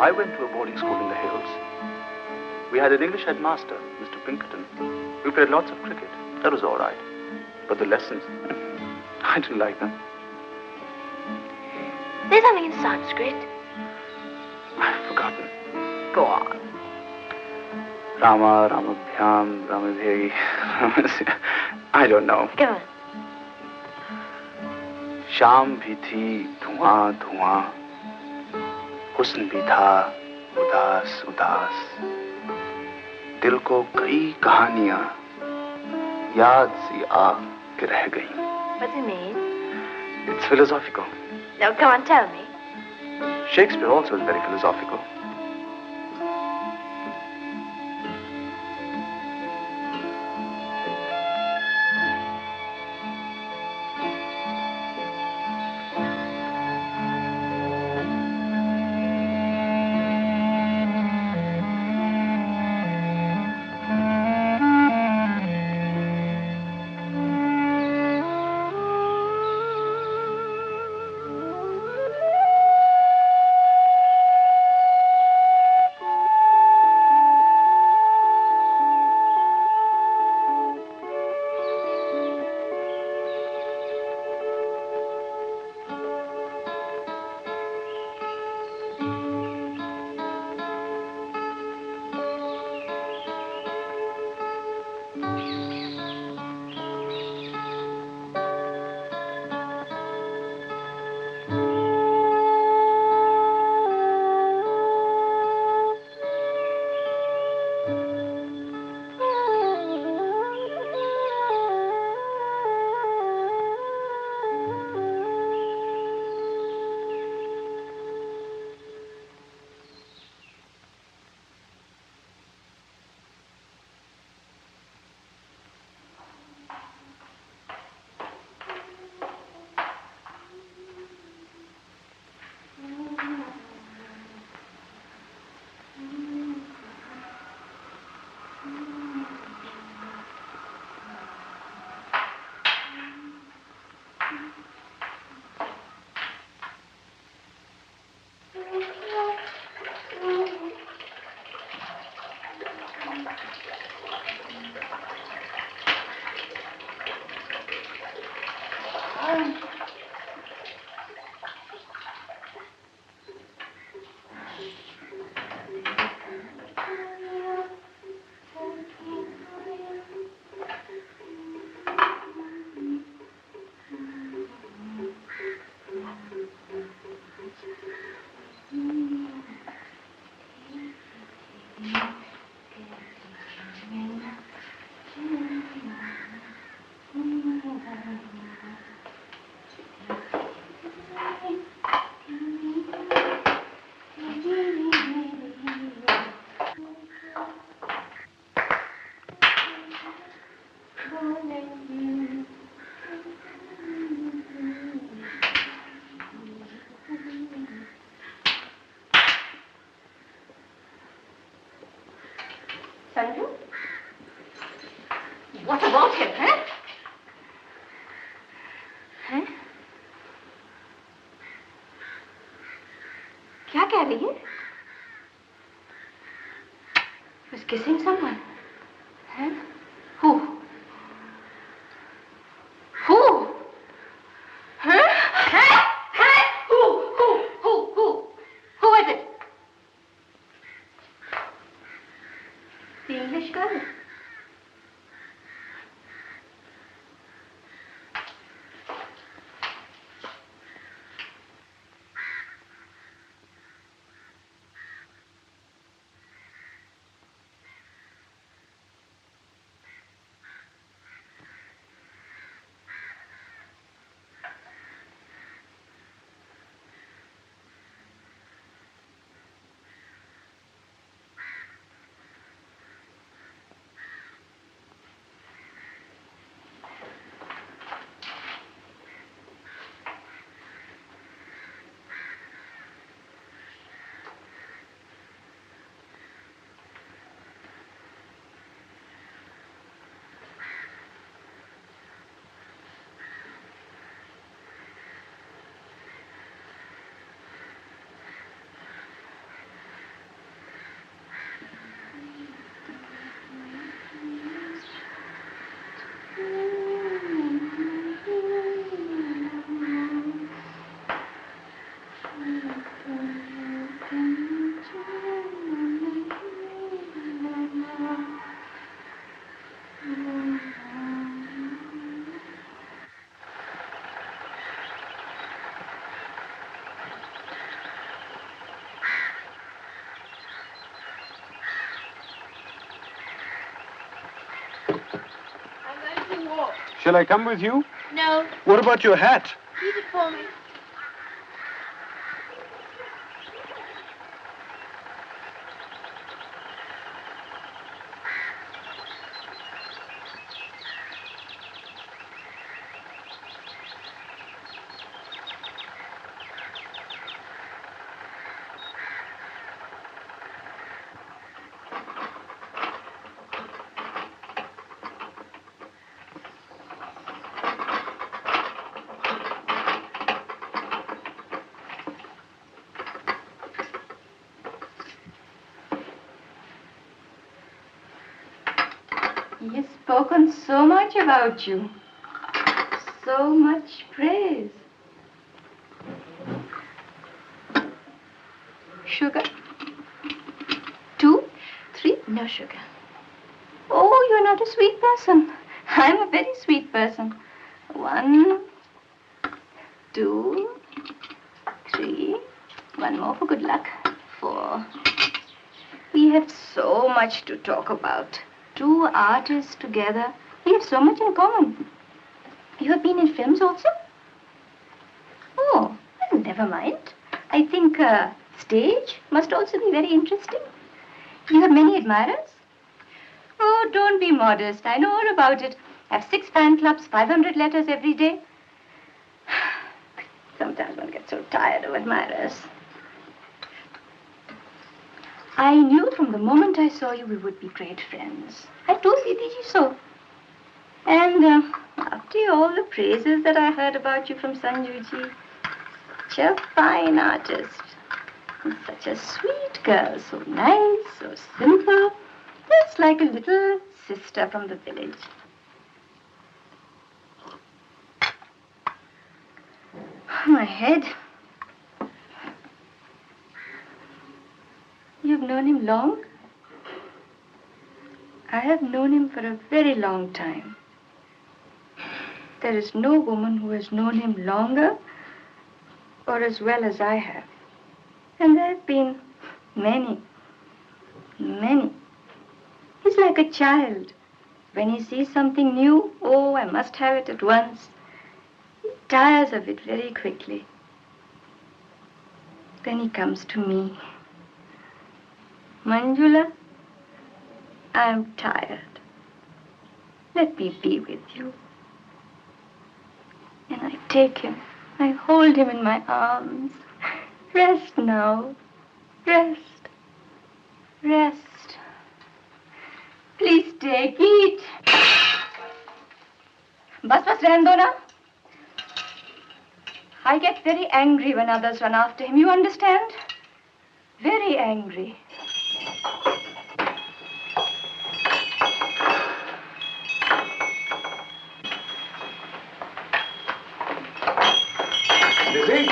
I went to a boarding school in the hills. We had an English headmaster, Mr. Pinkerton. We played lots of cricket. That was all right. But the lessons, I didn't like them. Say something in Sanskrit. I've forgotten. Go on. Rama, Ramabhyam, Ramabhyai. I don't know. Go on. शाम भी थी धुआं धुआं, हुस्न भी था उदास उदास, दिल को कई कहानियां याद सी आ के रह गईं. What does it mean? It's philosophical. No, come on, tell me. Shakespeare also is very philosophical. Sanju? What about him, huh? हैं? क्या कह रही है? He's kissing someone. हैं? Who? Who? Huh? Huh? Huh? Who? Who is it? The English girl. Shall I come with you? No. What about your hat? Keep it for me. He has spoken so much about you. So much praise. Sugar? 2, 3? No sugar. Oh, you're not a sweet person. I'm a very sweet person. 1, 2, 3. One more for good luck. 4. We have so much to talk about. 2 artists together. We have so much in common. You have been in films also? Oh, well, never mind. I think stage must also be very interesting. You have many admirers? Oh, don't be modest. I know all about it. I have 6 fan clubs, 500 letters every day. Sometimes one gets so tired of admirers. I knew from the moment I saw you we would be great friends. I told Didi so. And after all the praises that I heard about you from Sanju, such a fine artist. And such a sweet girl, so nice, so simple. Just like a little sister from the village. My head. You've known him long? I have known him for a very long time. There is no woman who has known him longer or as well as I have. And there have been many, many. He's like a child. When he sees something new, oh, I must have it at once. He tires of it very quickly. Then he comes to me. Manjula, I am tired. Let me be with you. And I take him. I hold him in my arms. Rest now. Rest. Rest. Please take it. Bas rehn do na. I get very angry when others run after him. You understand? Very angry. Lizzie?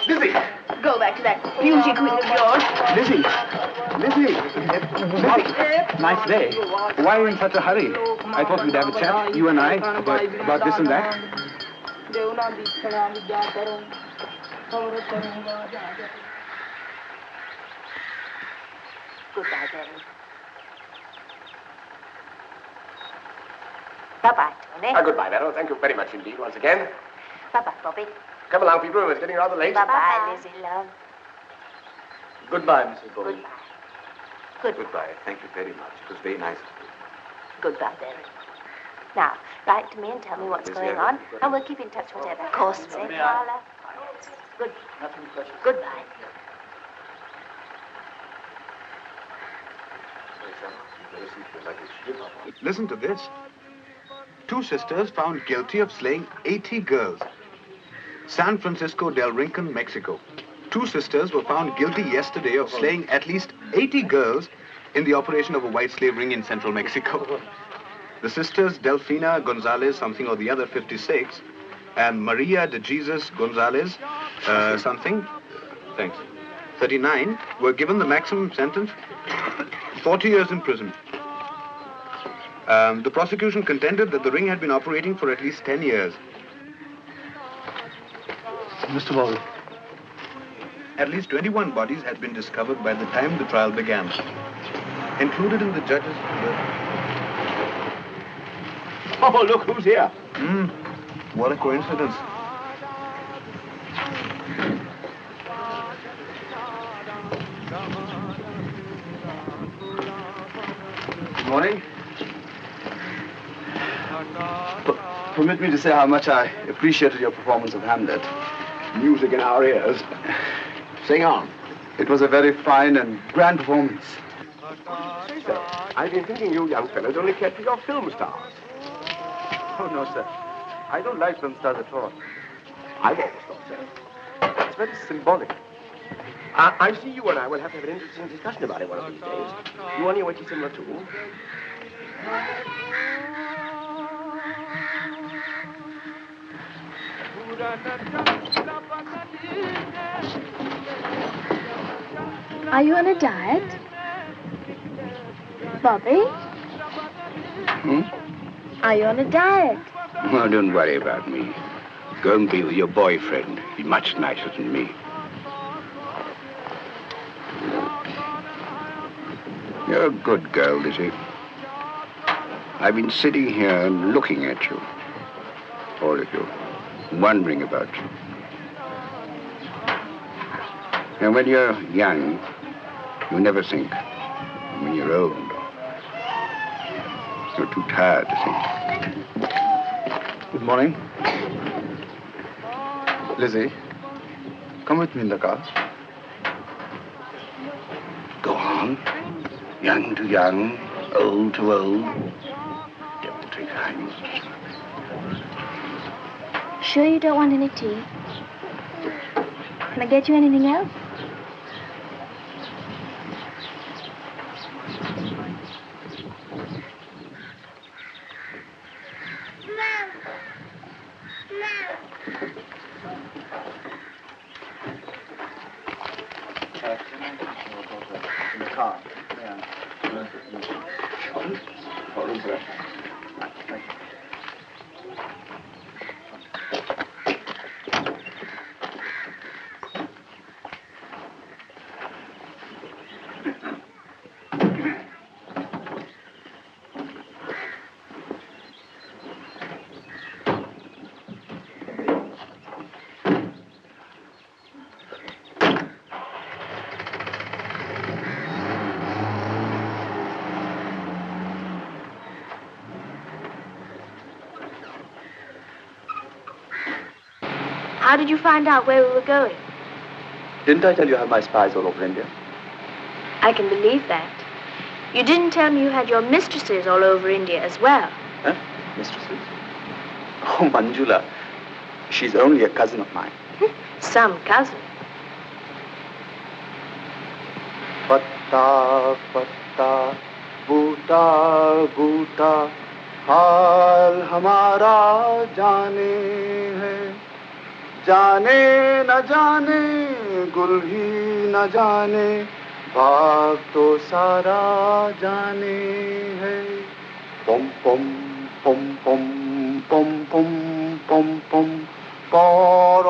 Lizzie! Go back to that beauty queen of yours. Lizzie! Lizzie! Lizzie! Nice day. Why are you in such a hurry? I thought we'd have a chat, you and I, about this and that. Goodbye, Barry. Bye-bye, Tony. Goodbye, Beryl. Thank you very much indeed once again. Bye-bye, Bobby. Come along, people. It's getting rather late. Bye-bye, Lizzie, love. Goodbye, Mrs. Bowling. Goodbye. Thank you very much. It was very nice of you. Goodbye, Barry. Now, write to me and tell me what's going on, and we'll keep in touch whatever. Of course, say, Carla. Good. Nothing precious. Goodbye. Listen to this. 2 sisters found guilty of slaying 80 girls. San Francisco del Rincon, Mexico. 2 sisters were found guilty yesterday of slaying at least 80 girls in the operation of a white slave ring in central Mexico. The sisters Delfina Gonzalez, something or the other, 56, and Maria de Jesus Gonzalez, something, thanks, 39, were given the maximum sentence, 40 years in prison. The prosecution contended that the ring had been operating for at least 10 years. Mr. Bowling. At least 21 bodies had been discovered by the time the trial began. Included in the judges. Oh, look who's here. What a coincidence. Good morning. Permit me to say how much I appreciated your performance of Hamlet. Music in our ears. Sing on. It was a very fine and grand performance. Say so. I've been thinking you young fellows only cared for your film stars. Oh, no, sir. I don't like film stars at all. I've always thought so. It's very symbolic. I see you and I will have to have an interesting discussion about it one of these days. You on your way to cinema too? Are you on a diet? Bobby? Are you on a diet? Oh, don't worry about me. Go and be with your boyfriend. He's much nicer than me. You're a good girl, Lizzie. I've been sitting here and looking at you. All of you. Wondering about you. And when you're young, you never think. And when you're old, you're too tired to think. Good morning. Lizzie, come with me in the car. Go on. Young to young, old to old. Devil take hands. Sure you don't want any tea? Can I get you anything else? In the car. How did you find out where we were going? Didn't I tell you I have my spies all over India? I can believe that. You didn't tell me you had your mistresses all over India as well. Huh? Mistresses? Oh, Manjula. She's only a cousin of mine. Some cousin. Patta, patta, boota, boota, हाल हमारा जाने है जाने न जाने गुल ही न जाने बाग तो सारा जाने है पम पम पम पम पम पम पम पम पा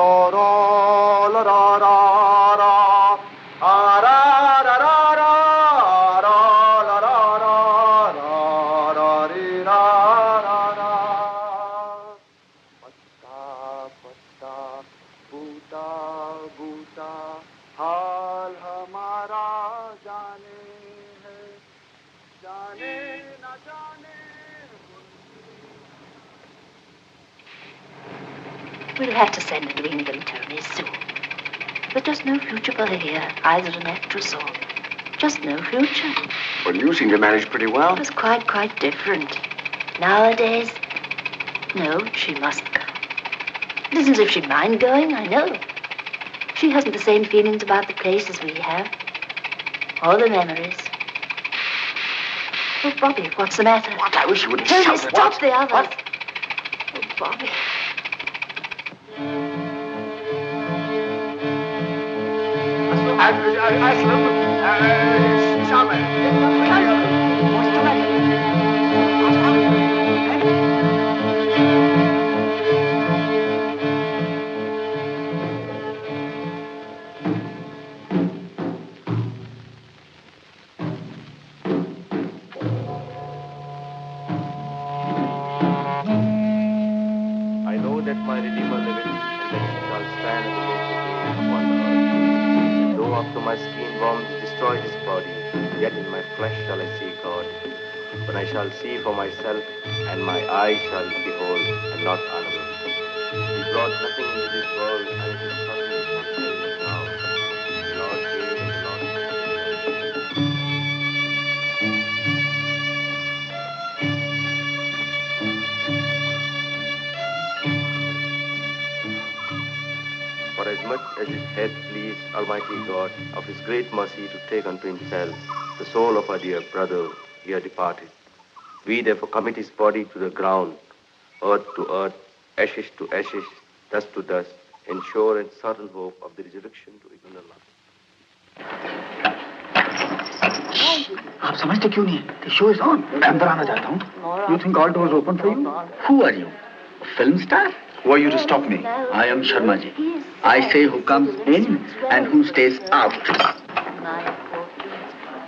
रा रा ला रा रा रा आ रा रा रा रा रा ला रा रा रा रा रे रा रा रा पत्ता पत्ता बूटा बूटा हाल हमारा जाने है जाने न जाने We'll have to send her to England, Tony, soon. There's just no future for her here, either an actress or just no future. Well, you seem to manage pretty well. It was quite different. Nowadays, no, she must go. It isn't as if she'd mind going, I know. She hasn't the same feelings about the place as we have. Or the memories. Oh, Bobby, what's the matter? What? I wish you wouldn't Tony, shout. stop What? the others. What? Oh, Bobby. let my Redeemer live it, and then she shall stand at the gate of day upon the earth. And though after my skin worms destroy this body, yet in my flesh shall I see God. When I shall see for myself, and my eyes shall behold, and not another. He brought nothing into this world, and it is suddenly fulfilled now. The Lord gave, and the Lord For as much as it had pleased Almighty God of His great mercy to take unto Himself the soul of our dear brother here departed, we therefore commit his body to the ground, earth to earth, ashes to ashes, dust to dust, in sure and certain hope of the resurrection to eternal life. आप समझते क्यों नहीं? The show is on. मैं अंदर आना चाहता हूँ. You think all doors open for you? Who are you? A film star? Who are you to stop me? I am Sharma ji. I say who comes in and who stays out.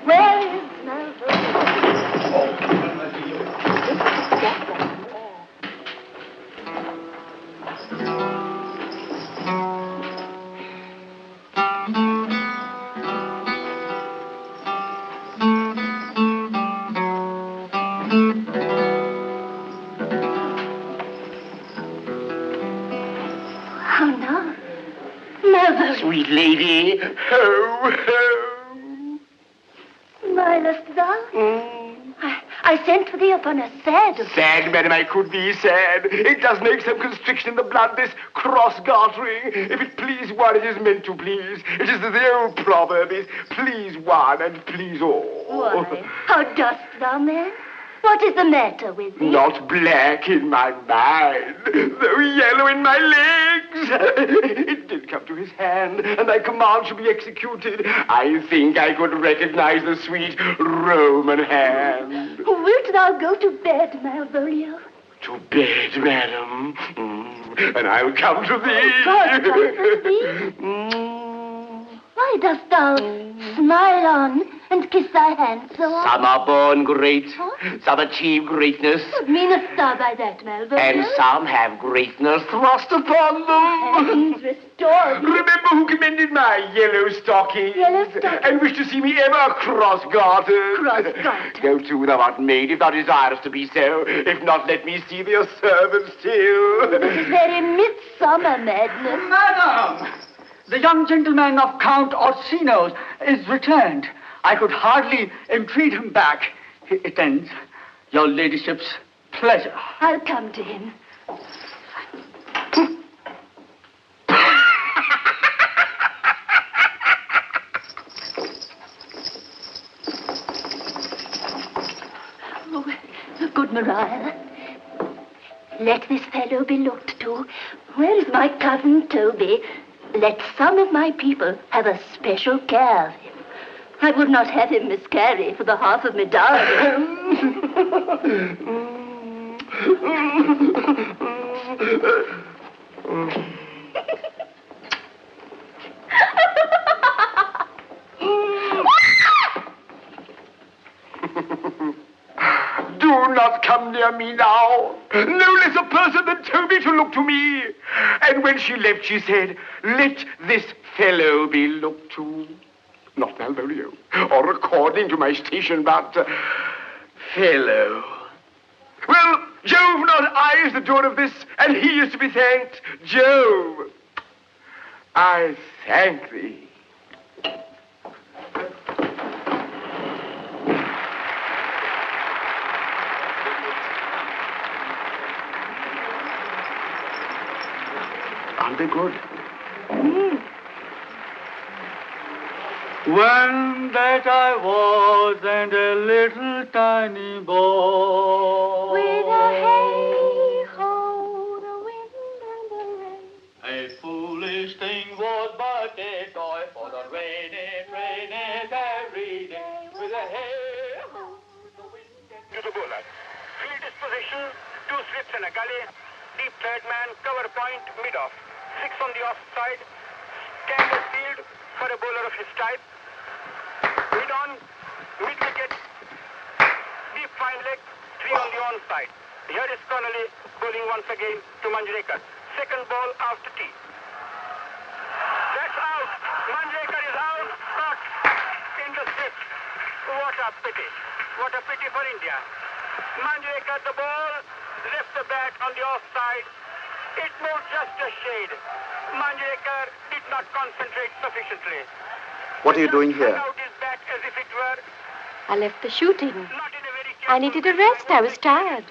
Where is Melville? Oh, no. Melville. Sweet lady. Ho, ho. My little darling. I sent for thee upon a sad... Sad, madam, I could be sad. It does make some constriction in the blood, this cross-gartering. If it please one, it is meant to please. It is the old proverb is, please one and please all. Why, how dost thou, man? What is the matter with thee? Not black in my mind, though yellow in my legs. It did come to his hand, and thy command should be executed. I think I could recognize the sweet Roman hand. Wilt thou go to bed, Malvolio? To bed, madam, and I'll come to thee. God comfort thee. Why dost thou smile on and kiss thy hand so often? Some are born great, some achieve greatness, What meanest thou by that, Malvolio? and some have greatness thrust upon them. Heavens restore thee. Remember who commended my yellow stockings? Yellow stockings? And wished to see me ever cross-gartered. Cross-gartered. Go to, thou art maid, if thou desirest to be so. If not, let me see thee a servant still. This is very midsummer madness. Madam! The young gentleman of Count Orsino's is returned. I could hardly entreat him back. He attends your ladyship's pleasure. I'll come to him. Oh, good Maria. Let this fellow be looked to. Where is my cousin Toby? Let some of my people have a special care of him. I would not have him miscarry for the half of me dowry. Do not come near me now. No less a person than Toby to look to me. And when she left, she said, let this fellow be looked to. Not Malvolio, or according to my station, but fellow. Well, Jove, not I, is the doer of this, and he is to be thanked. Jove, I thank thee. Aren't they good? When that I was and a little tiny boy, with a hey-ho, the wind and the rain. a foolish thing was but a toy, for the rain it raineth every day. With a hey-ho, the wind and To the bowler. Field disposition, 2 slips and a gully. Deep third man, cover point, mid-off. 6 on the off side. Standard field for a bowler of his type. Mid on, mid wicket. Deep fine leg, 3 on the on side. Here is Connolly bowling once again to Manjula. second ball after tea. That's out. Manjula is out, caught in the fifth. What a pity. What a pity for India. Manjula got the ball, left the bat on the offside. It moved just a shade. Manjula did not concentrate sufficiently. What are you doing here? Out his bat as if it were I left the shooting. I needed a rest. I was tired.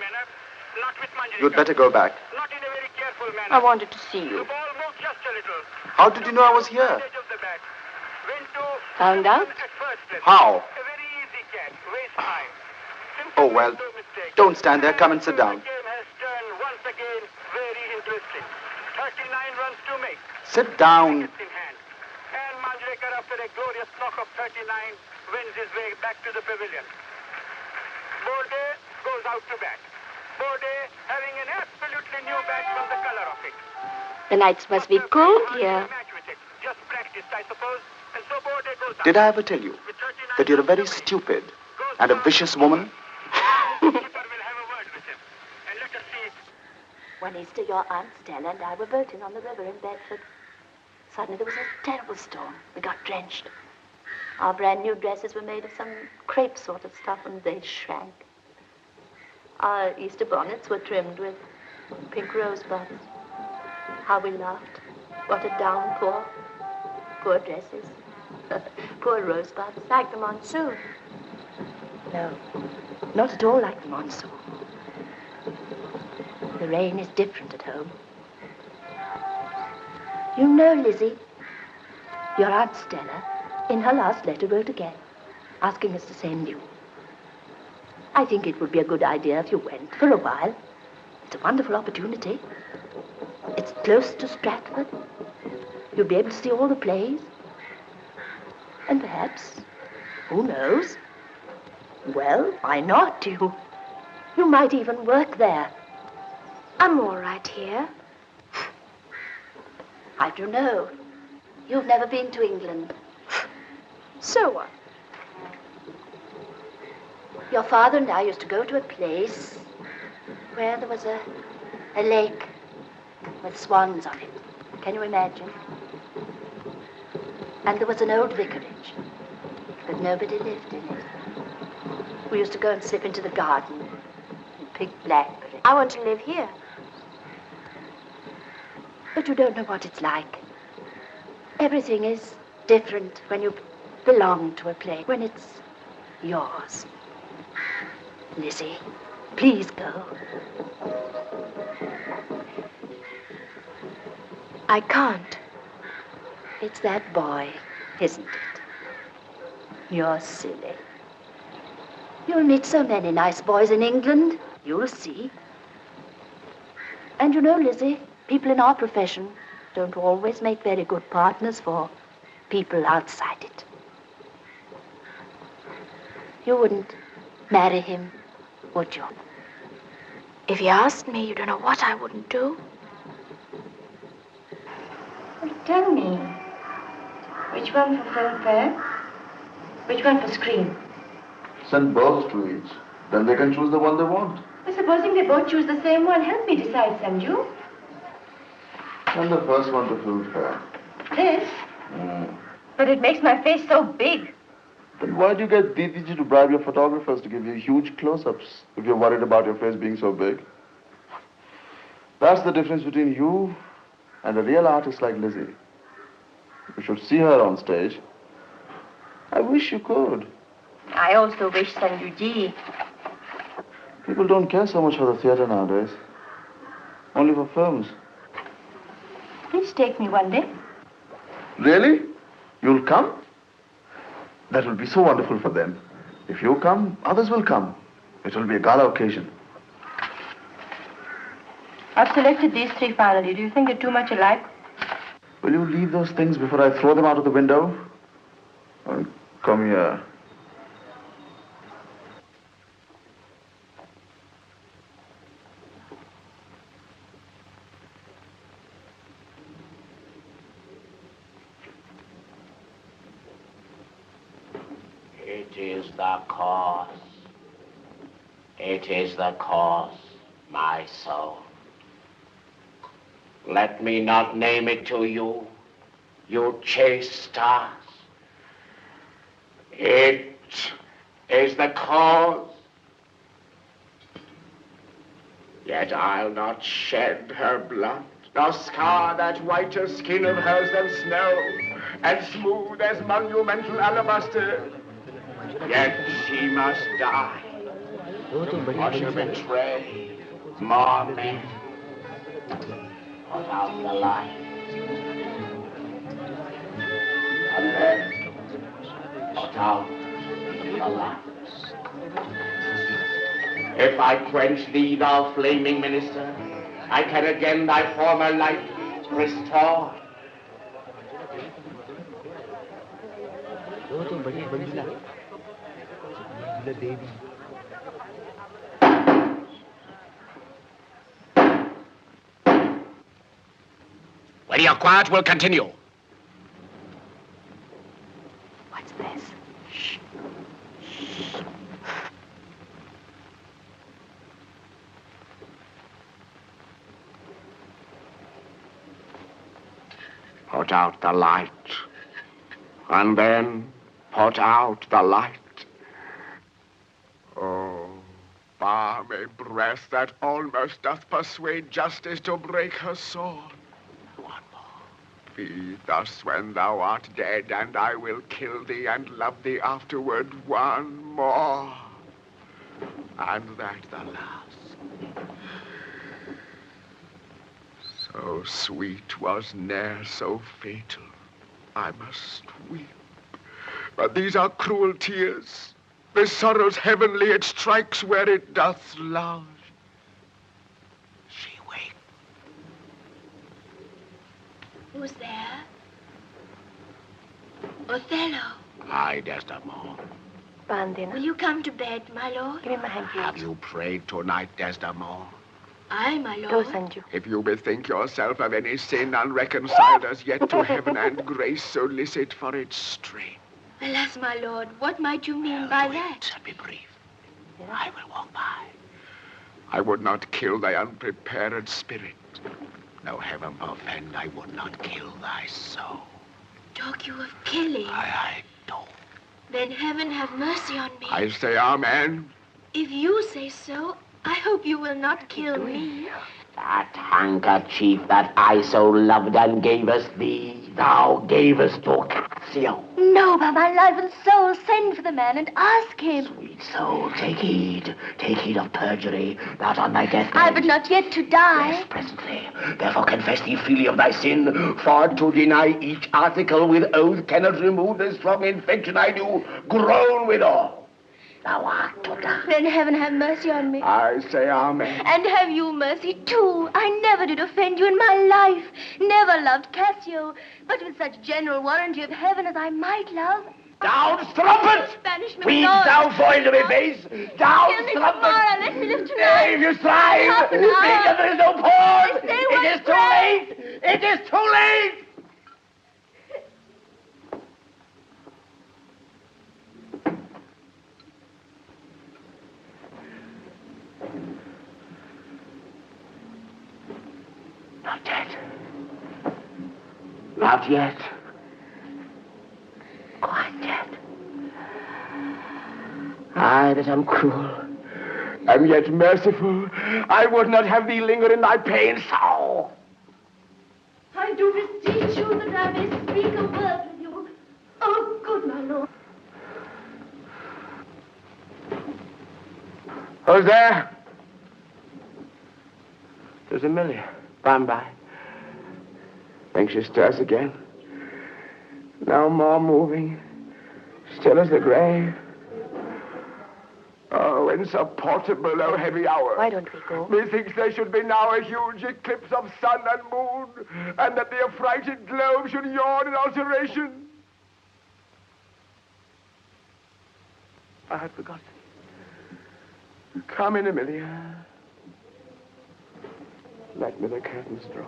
You'd better go back. I wanted to see you. How did you know I was here? Found out? How? Oh, well, don't stand there. Come and sit down. Once again, very interesting. 39 runs to make. Sit down. And Manjula, after a glorious knock of 39, wins his way back to the pavilion. Borde goes out to bat. Borde having an absolutely new bat from the color of it. The nights must be cold here. Just practiced, I suppose. And so Borde goes out. Did I ever tell you that you're a very stupid and a vicious woman? One Easter, your Aunt Stella and I were boating on the river in Bedford. Suddenly there was a terrible storm. We got drenched. Our brand new dresses were made of some crepe sort of stuff and they shrank. Our Easter bonnets were trimmed with pink rosebuds. How we laughed. What a downpour. Poor dresses. Poor rosebuds. Like the monsoon. No, not at all like the monsoon. The rain is different at home. You know, Lizzie, your Aunt Stella, in her last letter, wrote again, asking us to send you. I think it would be a good idea if you went for a while. It's a wonderful opportunity. It's close to Stratford. You'll be able to see all the plays. And perhaps, who knows? Well, why not? You might even work there. I'm all right here. I don't know. You've never been to England. So what? Your father and I used to go to a place where there was a lake with swans on it. Can you imagine? And there was an old vicarage, but nobody lived in it. We used to go and slip into the garden and pick blackberries. I want to live here. But you don't know what it's like. Everything is different when you belong to a place, when it's yours. Lizzie, please go. I can't. It's that boy, isn't it? You're silly. You'll meet so many nice boys in England. You'll see. And you know, Lizzie, people in our profession don't always make very good partners for people outside it. You wouldn't marry him, would you? If you asked me, you don't know what I wouldn't do. Well, tell me, which one for filmfare? Which one for screen? Send both to each. Then they can choose the one they want. Well, supposing they both choose the same one, help me decide, Sanju. Send the first one to Filmfare. This? But it makes my face so big. Then why do you get Didiji to bribe your photographers to give you huge close-ups if you're worried about your face being so big? That's the difference between you and a real artist like Lizzie. You should see her on stage. I wish you could. I also wish Sanju-ji. People don't care so much for the theater nowadays. Only for films. Please take me one day. Really? You'll come? That will be so wonderful for them. If you come, others will come. It will be a gala occasion. I've selected these three finally. Do you think they're too much alike? Will you leave those things before I throw them out of the window? Come here. It is the cause. It is the cause, my soul. Let me not name it to you, you chaste stars. It is the cause. Yet I'll not shed her blood, nor scar that whiter skin of hers than snow, and smooth as monumental alabaster. Yet she must die, or to betray more men. Put out the light, and then put out the light. If I quench thee, thou flaming minister, I can again thy former light restore. When you're quiet, we'll continue. What's this? Shh. Put out the light, and then put out the light. Oh, balmy breath that almost doth persuade justice to break her sword. One more. Be thus when thou art dead, and I will kill thee and love thee afterward one more. And that the last. So sweet was ne'er so fatal. I must weep. But these are cruel tears. This sorrow's heavenly, it strikes where it doth lodge. She wakes. Who's there? Othello. Aye, Desdemona. Bandina. Will you come to bed, my lord? Give me my hand, please. Have you prayed tonight, Desdemona? Aye, my lord. Go, Sanju. If you bethink yourself of any sin unreconciled as yet to heaven and grace, solicit for its strength. Alas, my lord, what might you mean by that? Be brief. I will walk by. I would not kill thy unprepared spirit. No heaven forfend, I would not kill thy soul. Talk you of killing? I don't. Then heaven have mercy on me. I say amen. If you say so, I hope you will not kill me. That handkerchief that I so loved and gavest thee, thou gavest to Cassio. No, by my life and soul, send for the man and ask him. Sweet soul, take heed of perjury, that on thy deathbed. I but not yet to die. Yes, presently. Therefore confess thee freely of thy sin, for to deny each article with oath cannot remove the strong infection I do groan withal. Thou art to die. Then heaven have mercy on me. I say amen. And have you mercy, too. I never did offend you in my life. Never loved Cassio. But with such general warranty of heaven as I might love. Down, strumpet! Banish me, Weep Lord. thou void of my face! Down, Kill me strumpet! tomorrow. Let me live tonight. Nay, if you strive, Half an hour. think that there is no pause. Stay It one is too breath. late. It is too late. Not yet. Not yet. Quite yet. I that am cruel, and yet merciful, I would not have thee linger in thy pain so. I do beseech you that I may speak a word with you. Oh, good my lord. Who's there? There's Amelia. By. Think she stirs again? No more moving. Still as the grave. Oh, insupportable, oh heavy hour. Why don't we go? Methinks there should be now a huge eclipse of sun and moon, and that the affrighted globe should yawn in alteration. I had forgotten. Come in, Amelia. Let me the curtains draw.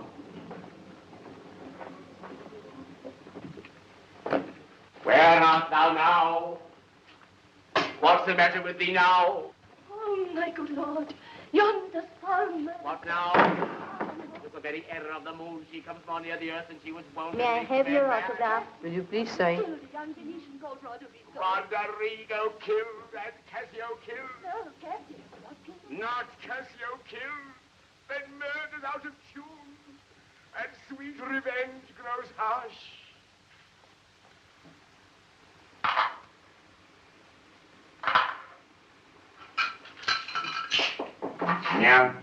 Where art thou now? What's the matter with thee now? Oh, my good lord, yonder sun. What now? the very error of the moon. She comes more near the earth than she was wont. May I have your autograph? Will you please sign? Young Venetian called Roderigo killed and Cassio killed. No, Cassio, not killed. Not Cassio killed, then murdered out of tune, and sweet revenge grows harsh. Yeah.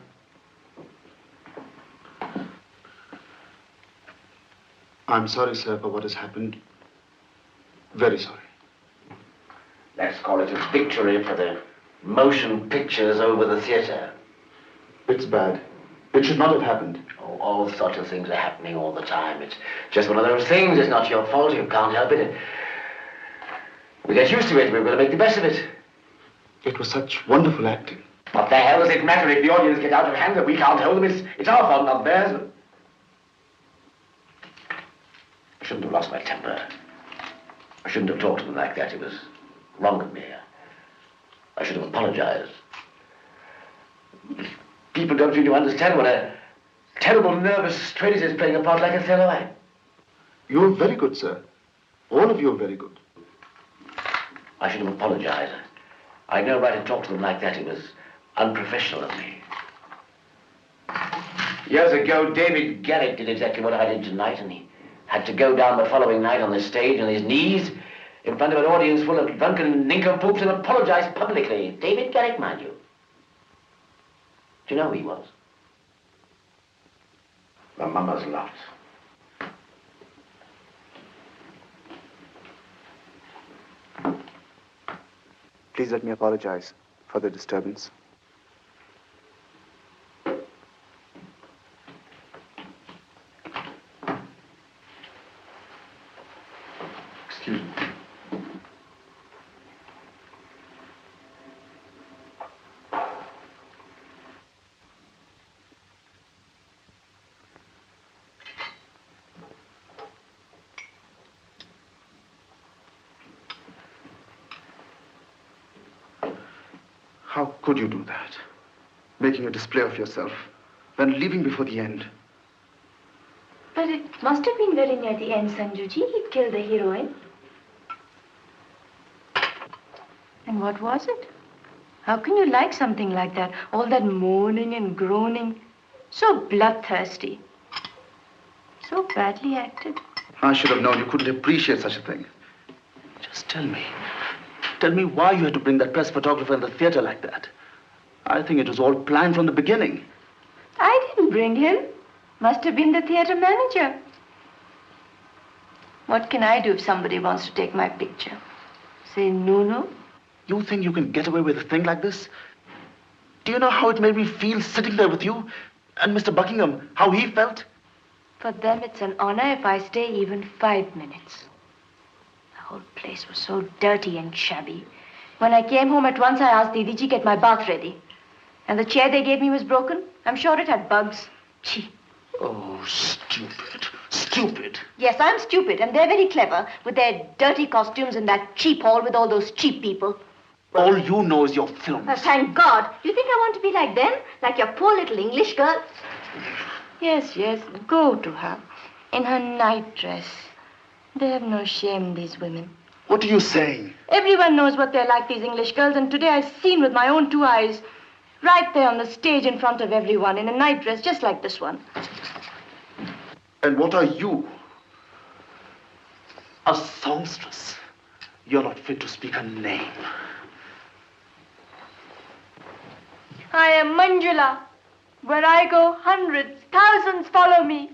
I'm sorry, sir, for what has happened. Very sorry. Let's call it a victory for the motion pictures over the theatre. It's bad. It should not have happened. Oh, all sorts of things are happening all the time. It's just one of those things. It's not your fault. You can't help it. We get used to it. We're going to make the best of it. It was such wonderful acting. What the hell does it matter if the audience get out of hand that we can't hold them? It's our fault, not theirs. I shouldn't have lost my temper. I shouldn't have talked to them like that. It was wrong of me. I should have apologized. People don't really understand what a terrible nervous strain it is playing a part like a fellow act. You're very good, sir. All of you are very good. I should have apologized. I had no right to talk to them like that. It was unprofessional of me. Years ago, David Garrick did exactly what I did tonight, and he had to go down the following night on the stage on his knees in front of an audience full of drunken nincompoops and apologize publicly. David Garrick, mind you. Do you know who he was? My mama's lot. Please let me apologize for the disturbance. Excuse me. How could you do that? Making a display of yourself, then leaving before the end. But it must have been very near the end, Sanjuji. He killed the heroine. And what was it? How can you like something like that? All that moaning and groaning. So bloodthirsty. So badly acted. I should have known you couldn't appreciate such a thing. Just tell me. Tell me why you had to bring that press photographer in the theater like that. I think it was all planned from the beginning. I didn't bring him. Must have been the theater manager. What can I do if somebody wants to take my picture? Say no? You think you can get away with a thing like this? Do you know how it made me feel sitting there with you? And Mr. Buckingham, how he felt? For them, it's an honor if I stay even 5 minutes. The whole place was so dirty and shabby. When I came home at once, I asked Didi to get my bath ready. And the chair they gave me was broken. I'm sure it had bugs. Gee. Oh, stupid. Stupid. Yes, I'm stupid, and they're very clever with their dirty costumes and that cheap hall with all those cheap people. All you know is your films. Thank God. Do you think I want to be like them? Like your poor little English girl? Yes, go to her. In her night dress. They have no shame, these women. What are you saying? Everyone knows what they're like, these English girls, and today I've seen with my own 2 eyes. Right there on the stage in front of everyone, in a night dress just like this one. And what are you? A songstress. You're not fit to speak her name. I am Manjula. Where I go, hundreds, thousands follow me.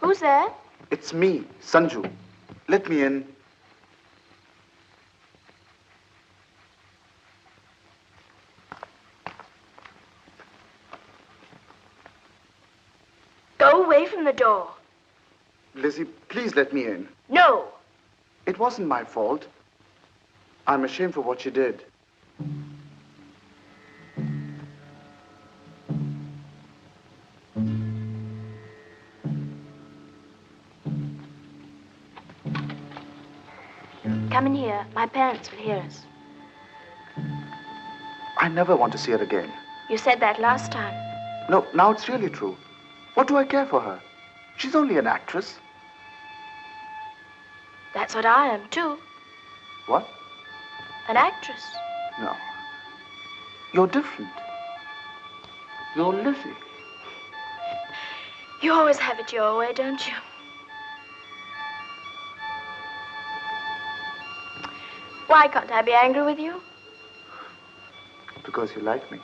Who's there? It's me, Sanju. Let me in. door. Lizzie, please let me in. No. It wasn't my fault. I'm ashamed for what she did. Come in here. My parents will hear us. I never want to see her again. You said that last time. No, now it's really true. What do I care for her? She's only an actress. That's what I am, too. What? An actress. No. You're different. You're Lizzie. You always have it your way, don't you? Why can't I be angry with you? Because you like me.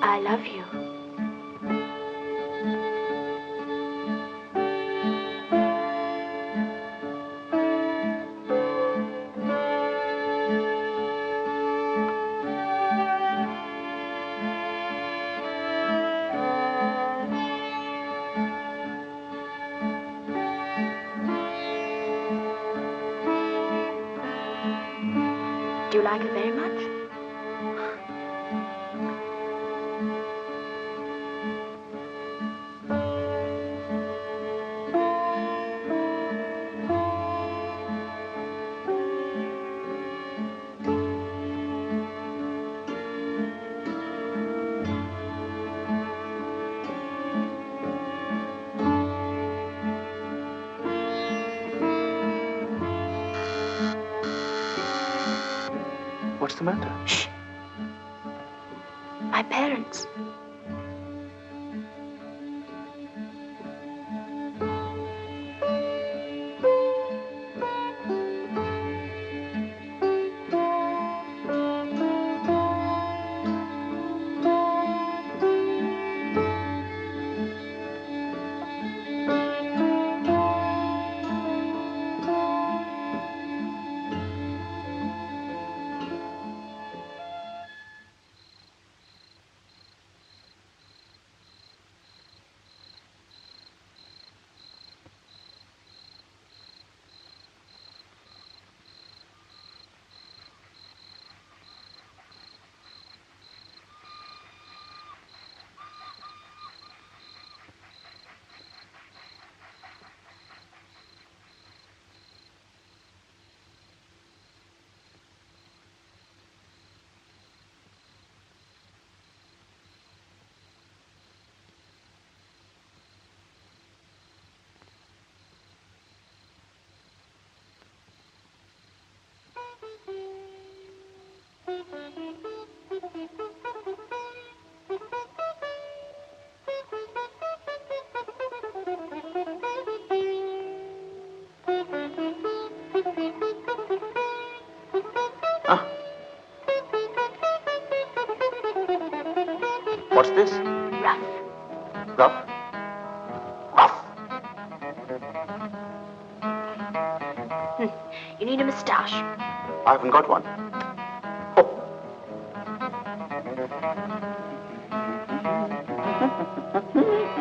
I love you. Do you like her very much? What's the matter? Shh. My parents. What's this? Rough. Rough? Rough? You need a moustache. I haven't got one.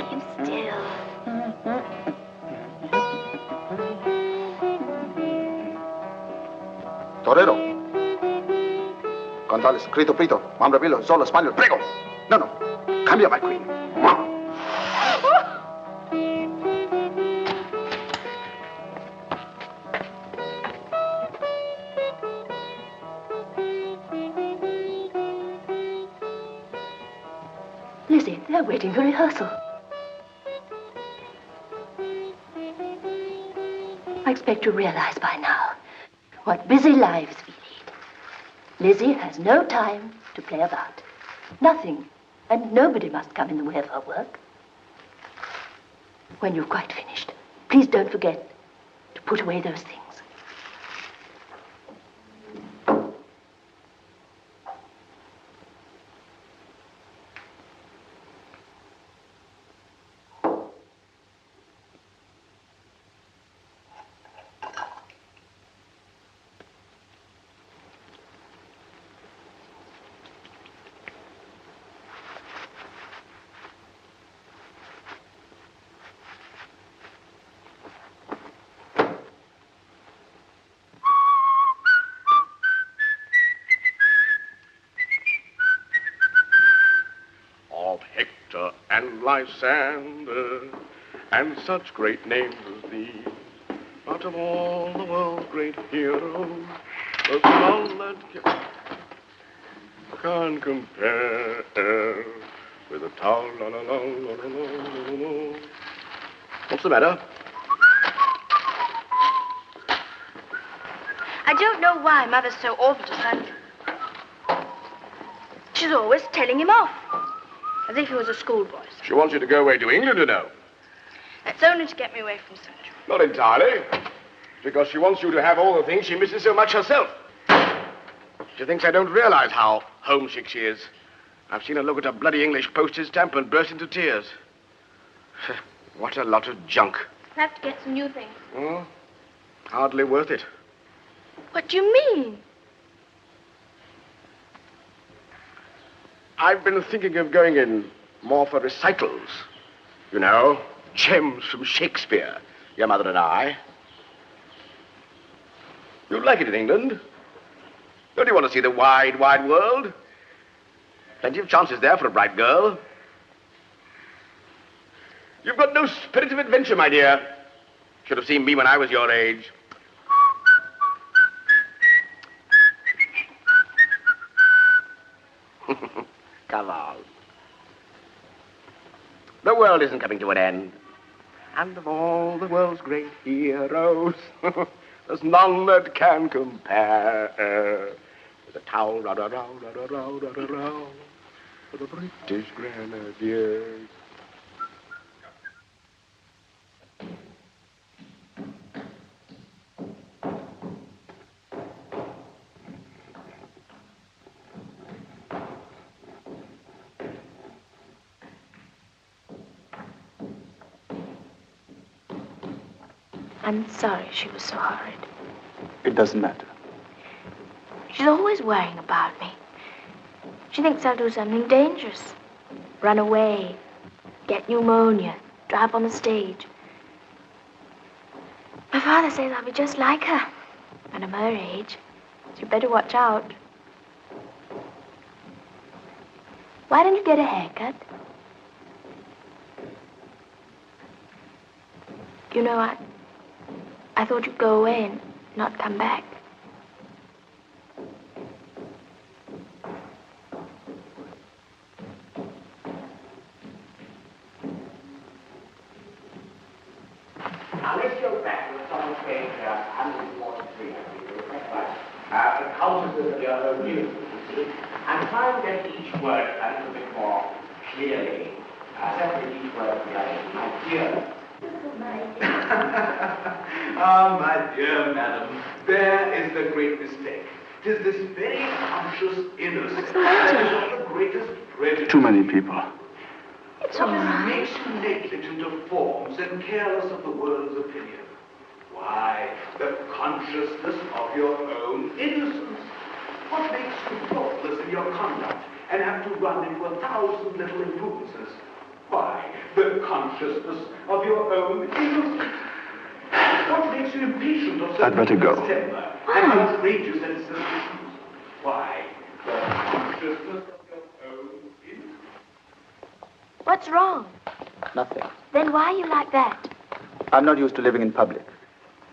Keep still. Torero. Gonzales, Crito Prito, Mambrabilo, Zola, Spaniel, prego. No, no. Cambia, my queen. Lizzie, they're waiting for rehearsal. I expect you realize by now what busy lives we lead. Lizzie has no time to play about. Nothing. And nobody must come in the way of her work. When you've quite finished, please don't forget to put away those things. Lysander, and such great names as these. Out of all the world's great heroes, there's none that can compare with the town. What's the matter? I don't know why Mother's so awful to Sanju. She's always telling him off, as if he was a schoolboy. She wants you to go away to England, you know. That's only to get me away from Sanju. Not entirely. Because she wants you to have all the things she misses so much herself. She thinks I don't realize how homesick she is. I've seen her look at a bloody English postage stamp and burst into tears. What a lot of junk. I have to get some new things. Oh, hardly worth it. What do you mean? I've been thinking of going in more for recitals. You know, gems from Shakespeare, your mother and I. You'd like it in England. Don't you want to see the wide, wide world? Plenty of chances there for a bright girl. You've got no spirit of adventure, my dear. Should have seen me when I was your age. Come on. The world isn't coming to an end. And of all the world's great heroes, there's none that can compare with the town, for the British Grenadiers. I'm sorry she was so horrid. It doesn't matter. She's always worrying about me. She thinks I'll do something dangerous. Run away, get pneumonia, drive on the stage. My father says I'll be just like her. When I'm her age, so you better watch out. Why don't you get a haircut? You know, I thought you'd go away and not come back. Now let's go back to the song page 143. The counters of your own view, you see, and try and get each word a little bit more clearly. Separate each word from the other. My dear. Ah, my dear madam, there is the great mistake. It is this very conscious innocence that is of the greatest prejudice. Too many people. It's all right. What makes you negligent of forms and careless of the world's opinion? Why, the consciousness of your own innocence. What makes you thoughtless in your conduct and have to run into 1,000 little imprudенces? Why, the consciousness of your own innocence. What makes you impatient of I'd better go. temper and outrageous at suspicions? Why, the consciousness of your own innocence. What's wrong? Nothing. Then why are you like that? I'm not used to living in public.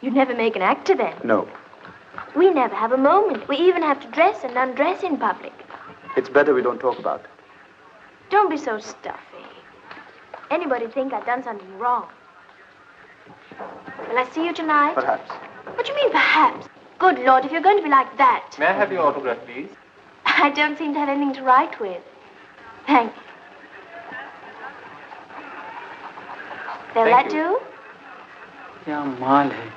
You'd never make an actor then. No. We never have a moment. We even have to dress and undress in public. It's better we don't talk about it. Don't be so stuffy. Anybody'd think I'd done something wrong. Will I see you tonight? Perhaps. What do you mean, perhaps? Good Lord, if you're going to be like that. May I have your autograph, please? I don't seem to have anything to write with. Thank you. Will that do? क्या माल है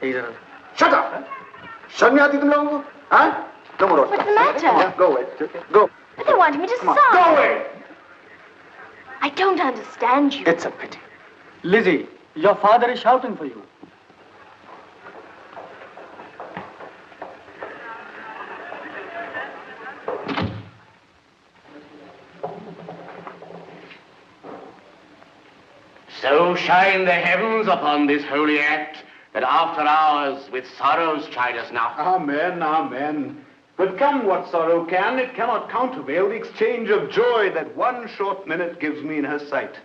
इधर Shut up! शर्म आती तुम लोगों को? Huh? No more autographs. What's the matter? Yeah, go away. Go. But they wanted me to sign. Go away! I don't understand you. It's a pity. Lizzie, your father is shouting for you. So shine the heavens upon this holy act, that after hours with sorrows chide us now. Amen, amen. But come what sorrow can, it cannot countervail the exchange of joy that one short minute gives me in her sight.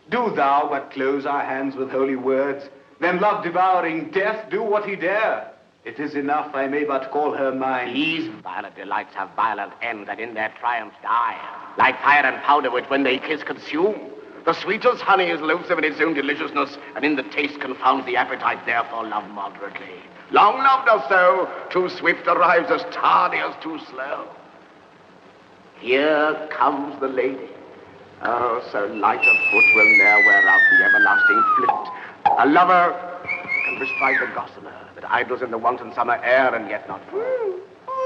Do thou but close our hands with holy words, then love devouring death do what he dare. It is enough I may but call her mine. These violent delights have violent ends, and in their triumph die. Like fire and powder, which when they kiss consume. The sweetest honey is loathsome in its own deliciousness, and in the taste confounds the appetite, therefore love moderately. Long loved us so, too swift arrives as tardy as too slow. Here comes the lady. Oh, so light of foot will ne'er wear out the everlasting flit. A lover can bestride the gossamer that idles in the wanton summer air and yet not fall.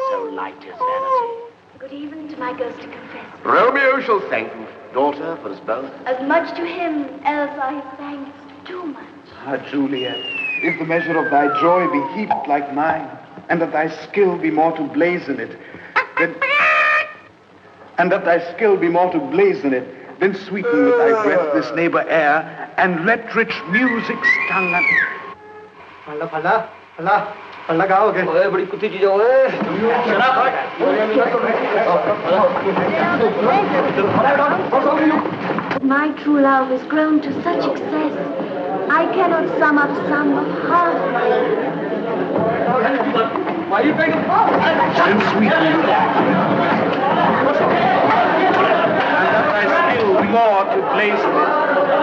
So light is vanity. Good evening to my ghost to confess. Romeo shall thank you, daughter, for us both. As much to him as I thanks too much. Ah, Juliet, if the measure of thy joy be heaped like mine, and that thy skill be more to blazon it, then... then sweeten with thy breath this neighbor air, and let rich music stung and... My true love has grown to such excess, I cannot sum up sum of half my Why are you begging? Then sweeten with thy skill more to blazon it,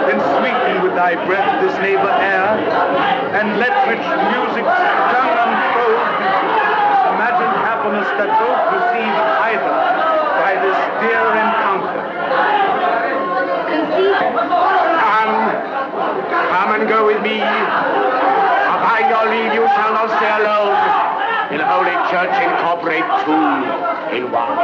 then sweeten with thy breath this neighbor air, and let rich music stung unfold. Imagine happiness that both receive either by this dear encounter. Come and go with me. By your leave you shall not stay alone. In Holy Church incorporate two in one.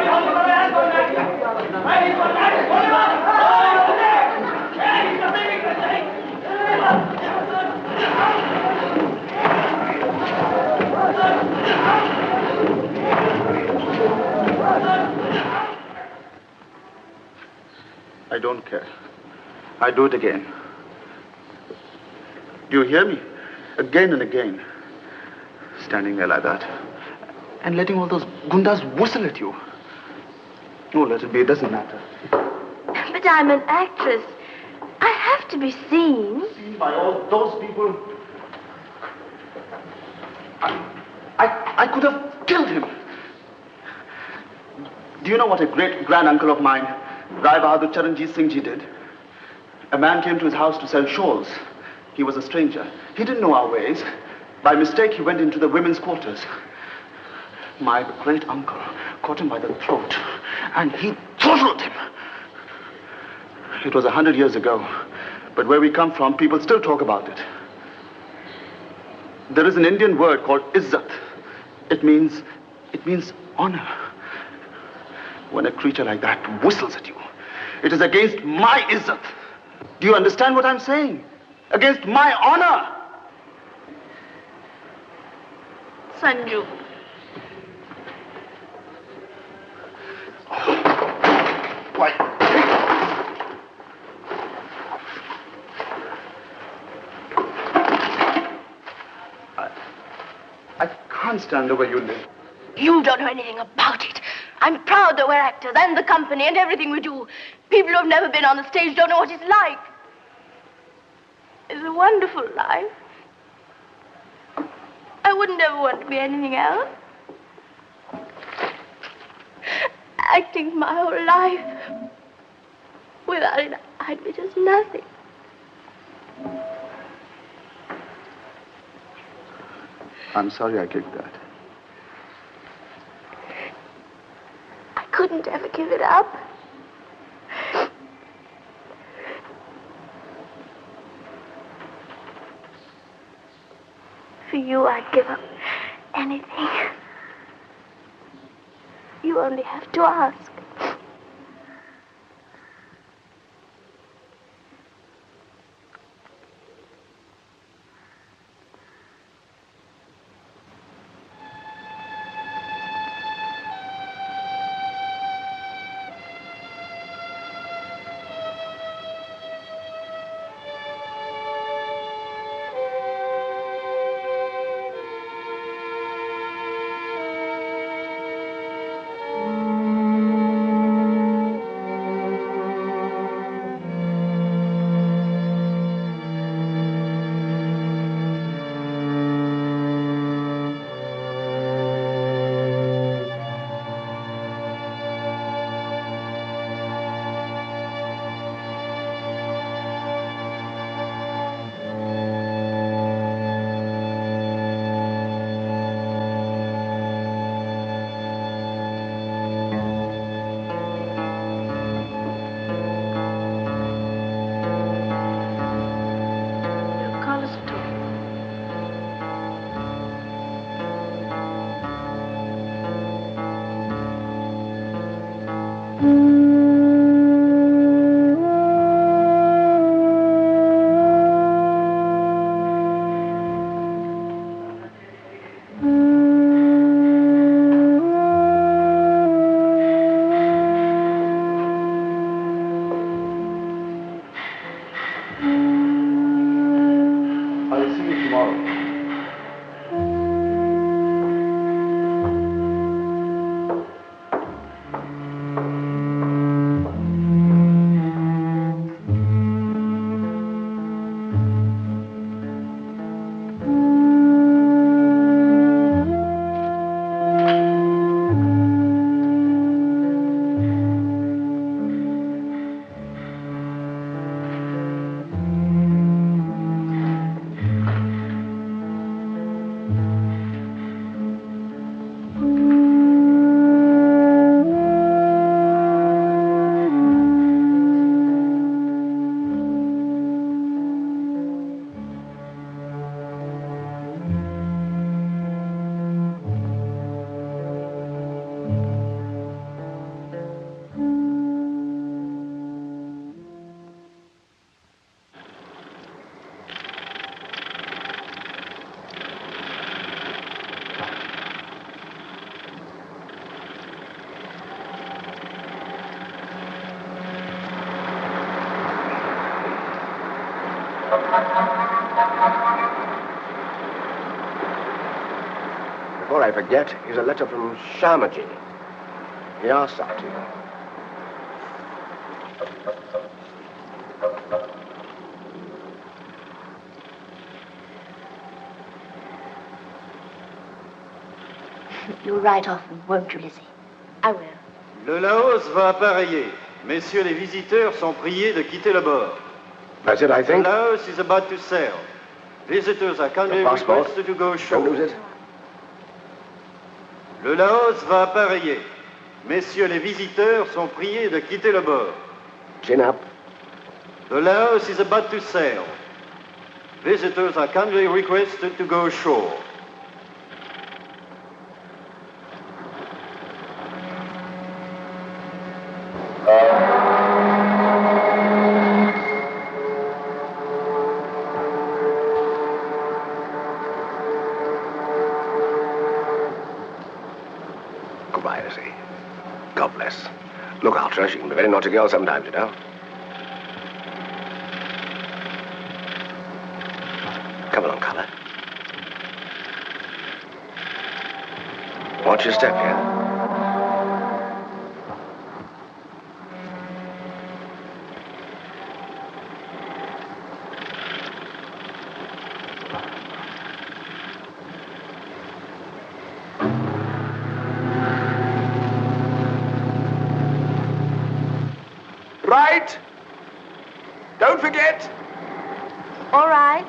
I don't care. I do it again. Do you hear me? Again and again. Standing there like that. And letting all those gundas whistle at you. No, let it be. It doesn't matter. But I'm an actress. I have to be seen. Seen by all those people. I could have killed him. Do you know what a great granduncle of mine, Rai Bahadur Charanjit Singh Ji, did? A man came to his house to sell shawls. He was a stranger. He didn't know our ways. By mistake, he went into the women's quarters. My great uncle caught him by the throat, and he throttled him. It was 100 years ago, but where we come from, people still talk about it. There is an Indian word called izzat. It means honor. When a creature like that whistles at you, it is against my izzat. Do you understand what I'm saying? Against my honor. Sanju. Why? I can't stand the way you live. You don't know anything about it. I'm proud that we're actors and the company and everything we do. People who have never been on the stage don't know what it's like. It's a wonderful life. I wouldn't ever want to be anything else. Acting's my whole life. Without it, I'd be just nothing. I'm sorry I kicked that. I couldn't ever give it up. For you, I'd give up anything. You only have to ask. Before I forget, here's a letter from Shamaji. He asks after you. You'll write often, won't you, Lizzie? I will. Le Laos va appareiller. Messieurs les visiteurs sont priés de quitter le bord. That's it, I think. The Laos is about to sail. Visitors are kindly Your passport. requested to go ashore. Don't lose it. Le Laos va appareiller. Messieurs les visiteurs sont priés de quitter le bord. Chin up. The Laos is about to sail. Visitors are kindly requested to go ashore. Goodbye, Lizzie. God bless. Look after her. She can be a very naughty girl sometimes, you know. Come along, Carla. Watch your step here. Right. Don't forget. All right.